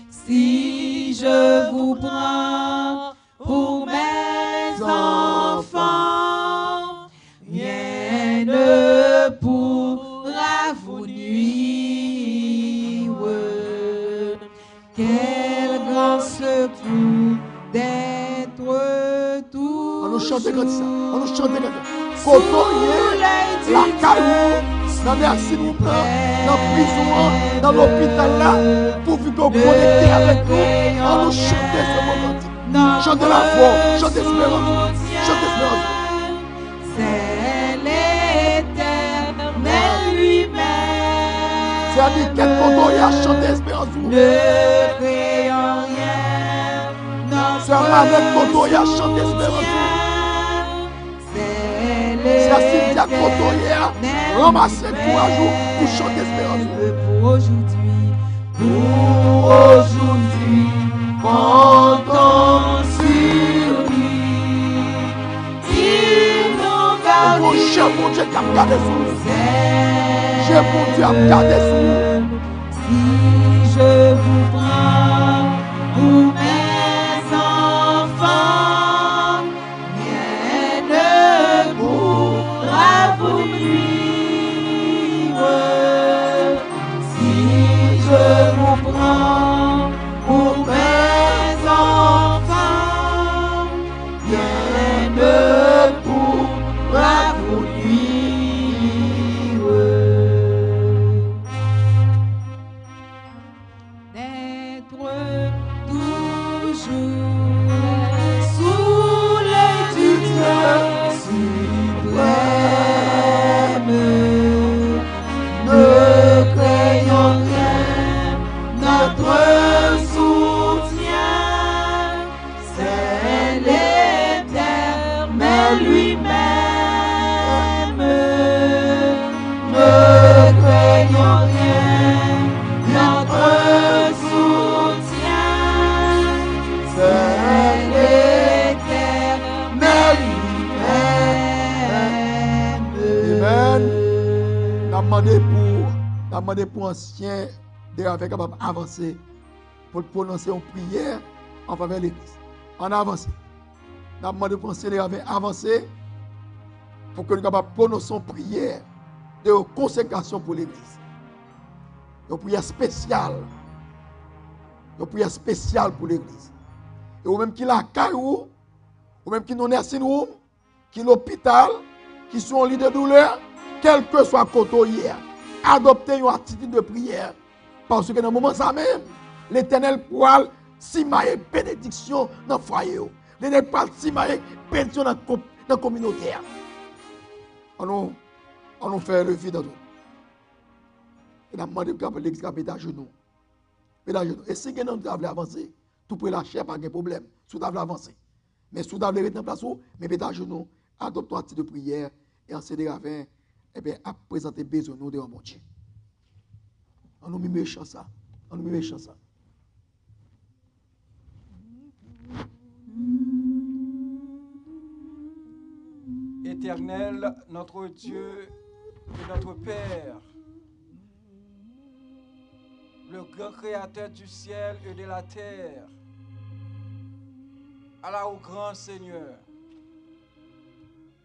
Si je vous prends pour mes enfants, rien ne pourra vous nuire. Quel grand secours d'être tout. On nous chante comme ça. On nous chante comme ça. Côtoyer la caillou, dans les assis, dans la prison, dans l'hôpital là, pour vous connecter avec nous. On nous chante ce moment. Chante la voix, chante l'espérance. Chante l'espérance. C'est l'Éternel lui-même. C'est-à-dire quel côtoyer a chanté l'espérance. Ne créant rien. C'est avec côtoyer a chanté l'espérance. C'est ainsi qu'il y a côtoyer à ramasser courage pour chanter l'espérance. Pour aujourd'hui, comptons sur lui. Il nous garde. Mon cher, mon Dieu, qui a gardé sous nous. J'ai mon Dieu, a gardé sous nous. Si je vous prends pour mes enfants, rien ne pourra vous nuire. Si je vous prends pour mes enfants, rien ne pourra vous nuire. D'être toujours sous l'œil du Dieu suprême. Ne craignons rien, notre soutien, c'est l'Éternel lui-même. Ne craignons rien, notre soutien, c'est l'Éternel lui-même. Amen. N'a demandé pour ancien de avec capable avancer pour prononcer une prière en faveur de l'église. En avance. N'a demandé pour ancien de avancer pour que nous capable prononcer une prière de consécration pour l'église. Une prière spéciale. Une prière spéciale pour l'église. Et ou même qui la caillou, ou même qui nous nursing room, qui l'hôpital, qui sont en lit de douleur, quel que soit le côté, adoptez une attitude de prière. Parce que dans le moment ça même, l'Éternel pourra simailler bénédiction dans le foyer. L'Éternel pourra simailler bénédiction dans la communauté. On nous fait lever dans nous. Et nous demandons que l'église mette à genoux. Et si vous avez avancé, tout peut lâcher, pas de problème. Si vous avez avancé. Mais si vous avez rester en place, mettez à genoux, adoptez une attitude de prière et en cédé avec, et bien, à présenter besoin nous devant mon Dieu. On nous met méchant ça. On nous met méchant ça. Éternel, notre Dieu et notre Père, le grand créateur du ciel et de la terre, Allah au grand Seigneur,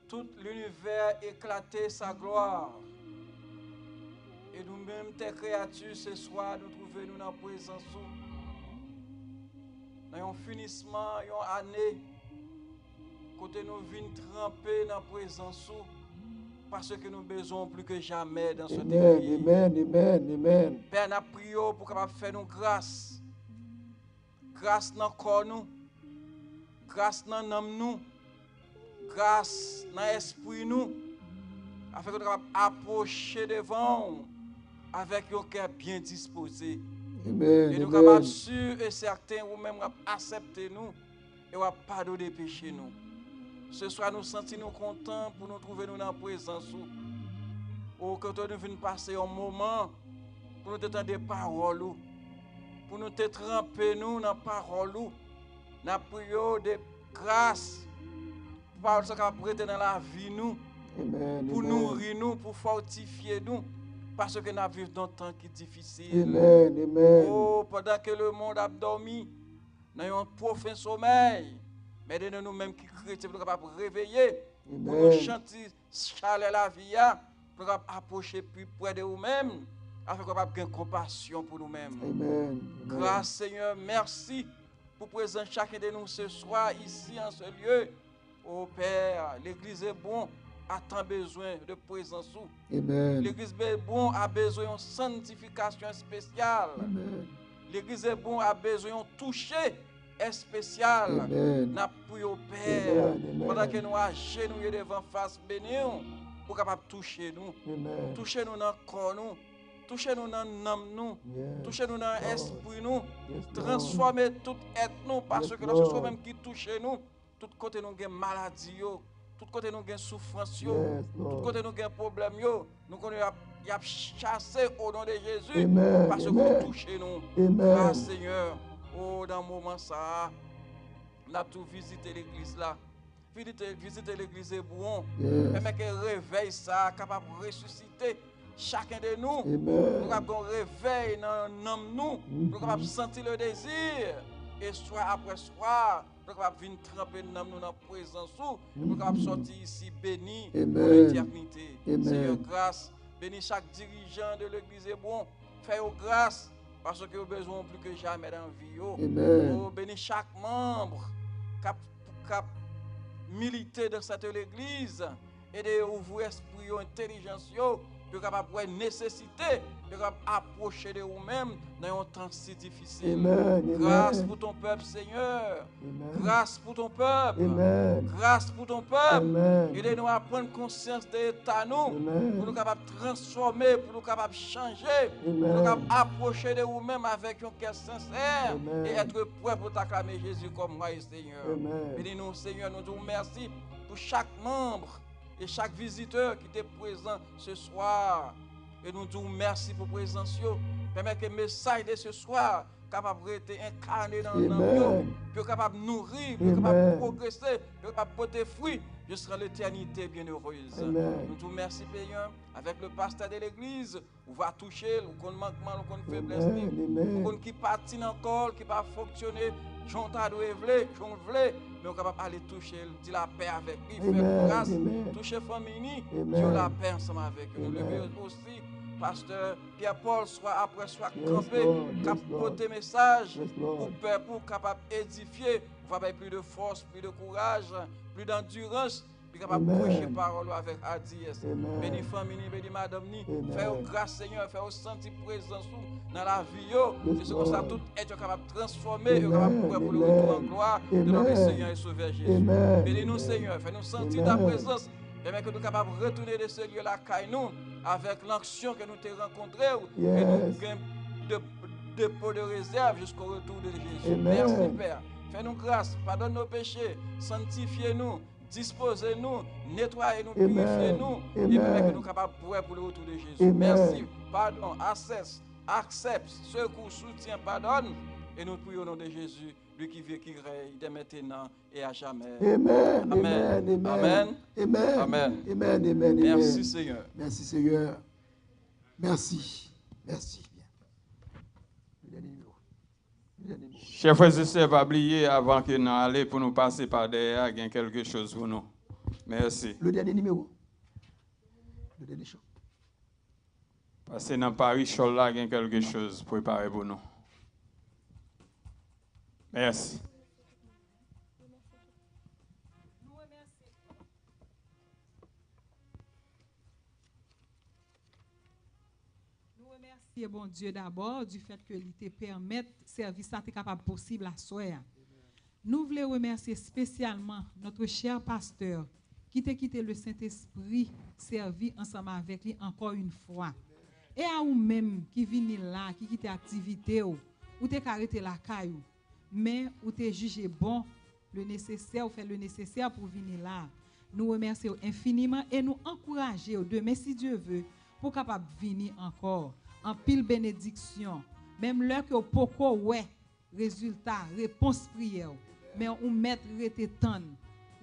tout l'univers éclaté sa gloire, et nous-mêmes, tes créatures, ce soir, nous trouvons dans la présence, dans un finissement, une année, côté nous venons tremper dans la présence, parce que nous besoin plus que jamais dans ce pays. Amen. Père, nous prions pour capable faire nous grâce. Grâce dans le corps nous, grâce dans l'âme nous, grâce dans l'esprit nous, afin que nous puissions approcher devant avec un cœur bien disposé. Amen. Et nous Amen. capables sûrs et certains ou même accepter nous et pardonner péché nous. Ce soir nous sentons nous contents pour nous trouver nous dans la présence. Ou que nous venons passer un moment pour nous entendre des paroles, pour nous te tremper nous dans la parole, dans la prière de grâce, pour parole ça capable prêter dans la vie nous, Amen. pour Amen. nourrir nous, pour fortifier nous, parce que nous vivons dans un temps qui est difficile. Amen. Amen. Oh, pendant que le monde a dormi, nous avons un profond sommeil, mais de nous-mêmes qui chrétiens, nous sommes capables de réveiller, pour nous Amen. chanter chaler la vie, pour nous approcher plus près de nous-mêmes, afin qu'on ait compassion pour nous-mêmes. Amen. Grâce Seigneur, merci pour présenter chacun de nous ce soir ici en ce lieu. Oh Père, l'Église est bon, a tant besoin de présence. Amen. L'Église est bon, a besoin de sanctification spéciale. Amen. L'Église est bon, a besoin de toucher spécial. Amen. N'a prié au Père, Amen. pendant que nous agenouillés devant face béni, pour capable toucher nous. Amen. Toucher nous dans le corps nous. Toucher nous dans l'âme nous. Yes. Toucher nous dans l'esprit nous. Yes, Lord. Transformer tout être nous. Parce Yes, que lorsque Lord. c'est même qui touche nous, tout côté nous avons maladie, tout côté nous avons souffrance, Yes, tout Lord. côté nous avons problème, nous connaissons y a chassé au nom de Jésus. Amen. Parce que Amen. vous touchez nous. Amen. Grâce Seigneur. Oh, dans le moment ça, nous avons tout visité l'église là. Visiter l'église est bon. Yes. Mais que réveil ça, capable de ressusciter chacun de nous. Amen. Nous avons un réveil dans nous. Nous avons sentir le désir. Et soir après soir, nous avons venir tremper dans la présence. Nous avons sortir ici béni pour Amen. l'éternité. Amen. Seigneur, grâce. Bénis chaque dirigeant de l'église est bon. Fais-nous grâce. Parce que nous avons besoin plus que jamais dans la vie. Amen. Oh, bénis chaque membre cap militer dans cette église et de ouvrir esprit intelligence pour capable nécessité de approcher de vous-même dans un temps si difficile. Amen. Grâce Amen. pour ton peuple, Seigneur. Amen. Grâce pour ton peuple. Amen. Grâce pour ton peuple. Amen. Aidez-nous à prendre conscience de l'état nous, Amen. pour nous capables de transformer, pour nous capables de changer, pour nous Amen. capables d'approcher de vous-même avec un cœur sincère Amen. et être prêt pour t'acclamer Jésus comme moi et Seigneur. Amen. Bénis-nous, Seigneur, nous disons merci pour chaque membre et chaque visiteur qui était présent ce soir. Et nous disons merci pour la présence. Permets que le message de ce soir capable d'être incarné dans Amen. nous, capable de nourrir, capable Amen. de progresser, capable de porter fruit jusqu'à l'éternité bienheureuse. Amen. Nous disons merci, Père, avec le pasteur de l'église, on va toucher, on a manquement, on a faiblesse, Amen. on qui patine encore, qui va fonctionner, j'en voulais, mais on est capable d'aller toucher, dire la paix avec lui, Amen. faire grâce, Amen. toucher famille, Amen. dire la paix ensemble avec eux. Nous Amen. levons aussi, pasteur Pierre-Paul, soit après, soit Yes, campé, Lord. Yes, cap Lord. porter message Yes, Lord. pour peuple, pour capable d'édifier, pour avoir plus de force, plus de courage, plus d'endurance, puis capable de Amen. prêcher parole avec hardiesse. Amen. Bénis famille, bénis madame, Amen. fais grâce Seigneur, fais sentir présence dans la vie, yo. Yes, C'est comme ça Lord. tout est capable de transformer, et Amen. capable de prêt pour le Amen. retour en gloire de notre Amen. Seigneur et Sauveur Jésus. Amen. Bénis-nous Amen. Seigneur, fais-nous sentir Amen. ta présence. Permets que nous soyons capables de retourner de ce lieu-là, nous, avec l'action que nous t'avons rencontrée, et Yes. nous gagnons de dépôt de réserve jusqu'au retour de Jésus. Amen. Merci Père. Fais-nous grâce, pardonne nos péchés, sanctifiez-nous, disposez-nous, nettoyez-nous, Amen. purifiez-nous, et Amen. permets que nous soyons capables de prêts pour le retour de Jésus. Amen. Merci, pardon, accepte, secours, soutien, pardonne, et nous prions au nom de Jésus, lui qui vit, qui règne, dès maintenant et à jamais. Amen. Amen. Amen. Amen. Amen. Amen. Amen. Amen. Merci Amen. Seigneur. Merci Seigneur. Merci. Merci. Le dernier numéro. Le dernier numéro. Chers frères et sœurs, pas oublier avant que nous allions pour nous passer par derrière, il y a quelque chose pour nous. Merci. Le dernier numéro. Le dernier chant. Parce que dans Paris, Chol là, il y a quelque chose préparé pour nous. Merci. Nous remercions bon Dieu d'abord du fait que il te permet service ça capable possible à soi. Nous voulons remercier spécialement notre cher pasteur qui t'a quitté le Saint-Esprit, servi ensemble avec lui encore une fois. Et à vous même qui vini là, qui quitte activité ou t'es arrêté la caillou, mais ou t'es jugé bon, le nécessaire, ou fait le nécessaire pour venir là. Nous remercions infiniment et nous encourageons demain, si Dieu veut, pour capable venir encore en pile bénédiction. Même l'heure que poko ouais, résultat, réponse prière, mais on mettre rete tan.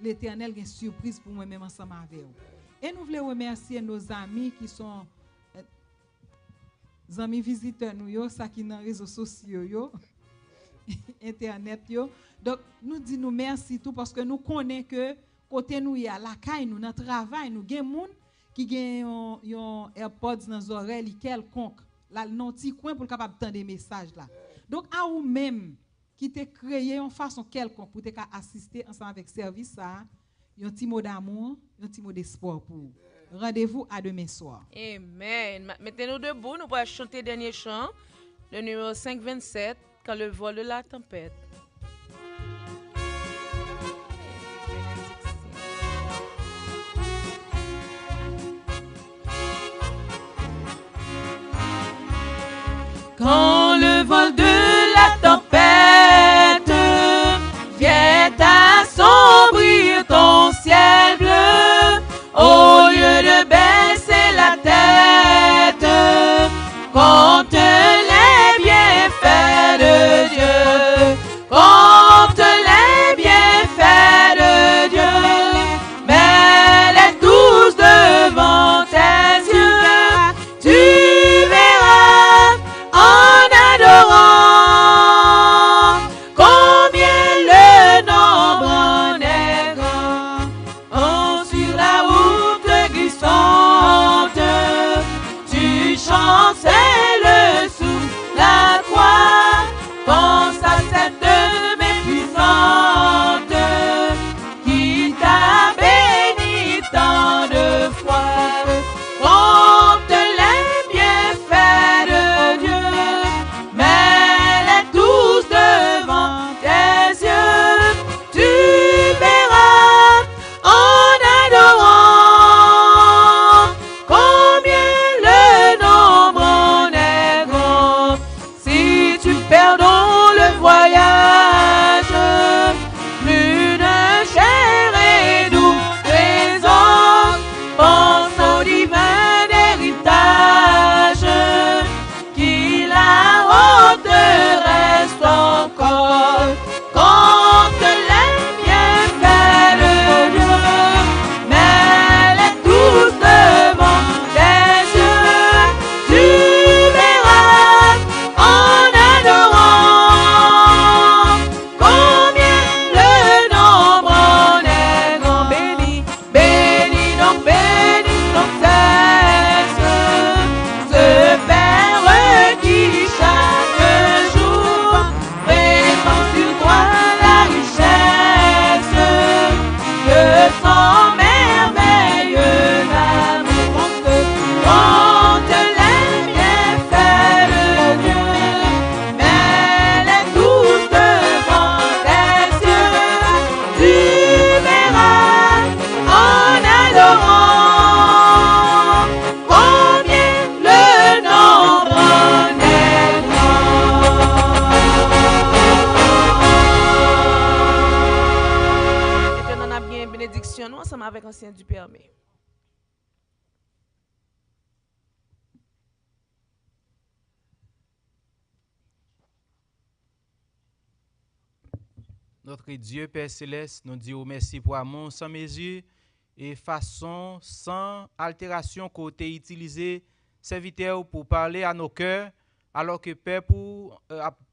L'Éternel a une surprise pour moi-même ensemble avec vous. Et nous voulons remercier nos amis qui sont amis visiteurs nous ça qui dans les réseaux sociaux yo, internet yo. Donc nous disons merci tout parce que nous connaissons que côté nous y a la caille nous dans travail nous gen moun qui gen yon AirPods dans les oreilles quelconque là non petit coin pour capable entendre des messages là. Donc à vous même qui t'a créé une façon quelconque pour assister ensemble avec service ça, un petit mot d'amour, un petit mot d'espoir pour vous. Rendez-vous à demain soir. Amen. Mettez-nous debout, nous pourrons chanter le dernier chant, le numéro 527, quand le vol de la tempête. Quand le vol de la tempête vient assombrir ton ciel bleu, au lieu de baisser la tête, compte les bienfaits de Dieu, compte les bienfaits de Dieu, mets-les tous devant tes yeux, tu verras en adorant combien le nombre en est grand. Oh, sur la route glissante, tu chantes le sous la croix. Pense à cette main puissante qui t'a béni tant de fois. Compte les bienfaits de Dieu, mets-les tous devant tes yeux, tu verras en adorant combien le nombre en est grand. Si tu perds dans le voyage plus de chair et doux trésor, pense au divin héritage qui la haute reste encore. Compte les bienfaits de Dieu, mets-les tous devant tes yeux, tu verras en adorant combien le nombre en est grand. Béni, béni donc cesse ce Père qui chaque jour répand sur toi la richesse de son merveilleux amour. Compte les bienfaits de Dieu, mets-les tous devant tes yeux, tu verras en adorant combien le nombre en est grand. Et on a bien bénédiction, nous ensemble avec ancien du permis. Notre Dieu, Père Céleste, nous disons merci pour amour sans mesure et façon sans altération côté utilisé serviteur pour parler à nos cœurs, alors que Père pour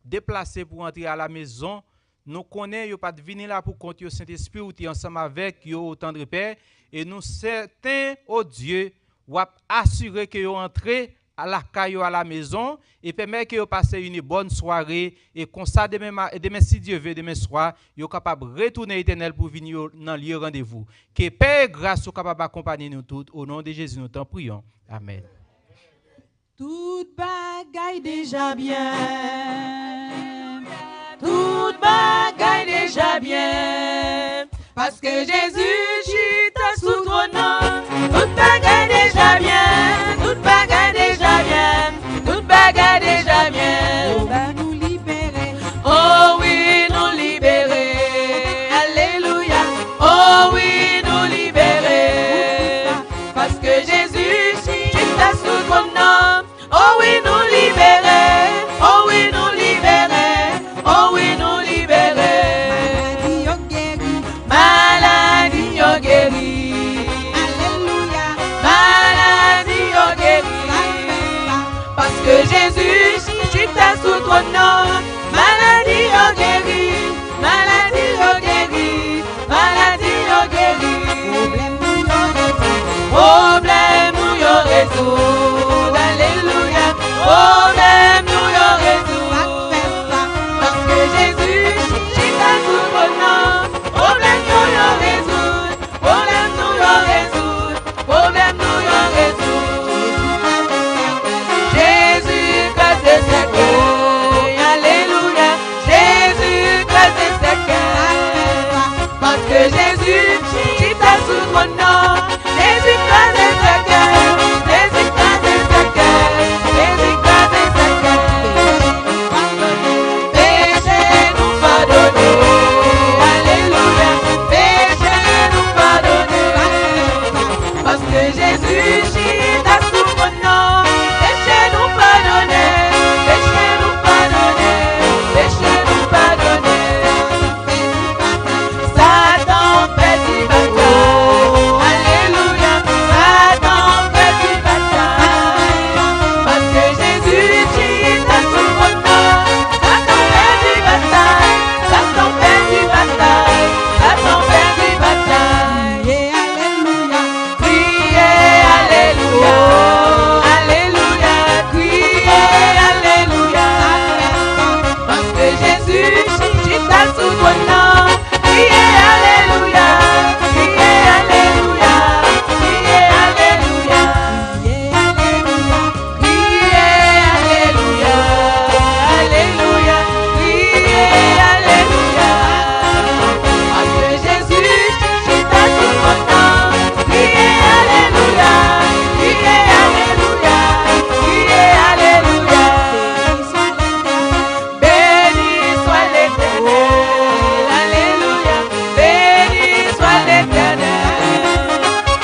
déplacer pour entrer à la maison, nous connaissons pas de venir là pour compter au Saint-Esprit ou ensemble avec yo autant de Père et nous certains au Dieu ou assurer que yo entrer à la caillou à la maison et permettre que vous passez une bonne soirée et comme ça demain si Dieu veut demain soir vous capable de retourner éternel pour venir dans le lieu rendez-vous. Que Père grâce soit capable d'accompagner nous tous au nom de Jésus nous t'en prions. Amen. Toute bagaille déjà bien, toute bagaille déjà bien, parce que Jésus chita sous trône, toute bagaille déjà bien, toute bagaille déjà bien, toute bagaille déjà bien. va nous libérer. Oh oui, nous libérer. Alléluia. Oh oui, nous libérer. Parce que Jésus, tu t'as sous ton nom. Oh oui, nous libérer. Oh oui, nous libérer. Oh oui, nous libérer. Maladie, yo guéri. Maladie, yo guéri. Alléluia. Maladie, yo guéri. Parce que Jésus, tu t'as sous ton nom. Maladie, yo guéri. Maladie, yo guéri. Maladie, yo guéri. Problème nous yo résout. Problème nous yo résout. Alléluia. Problème nous yo résout. Parce que Jésus, tu t'as sous ton nom. Problème nous yo résout. Problème nous yo résout. Problème nous yo résout. Jésus, casse ses cercueils. Alléluia. Jésus, casse ses cercueils. Parce que Jésus, tu t'as sous ton nom. Jésus, casse ses cercueils. Jésus, casse ses cercueils. Jésus, casse ses cercueils. Péché nous pardonné. Alléluia. Péché nous pardonné. Parce que Jésus, tu t'as sous ton nom. Péché nous pardonné. Péché nous pardonné. Péché nous pardonné. Satan fait du bataille. Alléluia. Satan fait du bataille. Parce que Jésus, tu t'as sous ton nom. Satan fait du bataille. Satan fait du bataille. Satan fait du bataille. Criez Alléluia. Criez Alléluia. Alléluia. Criez Alléluia. Parce que Jésus, tu t'as sous ton nom. Criez Alléluia. Criez Alléluia. Criez Alléluia. Criez Alléluia. Alléluia. Criez Alléluia. Parce que Jésus, tu t'as sous ton nom. Criez Alléluia. Criez Alléluia. Criez Alléluia. Béni soit l'Éternel. Alléluia. Béni soit l'Éternel.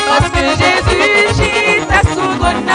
Parce que Jésus,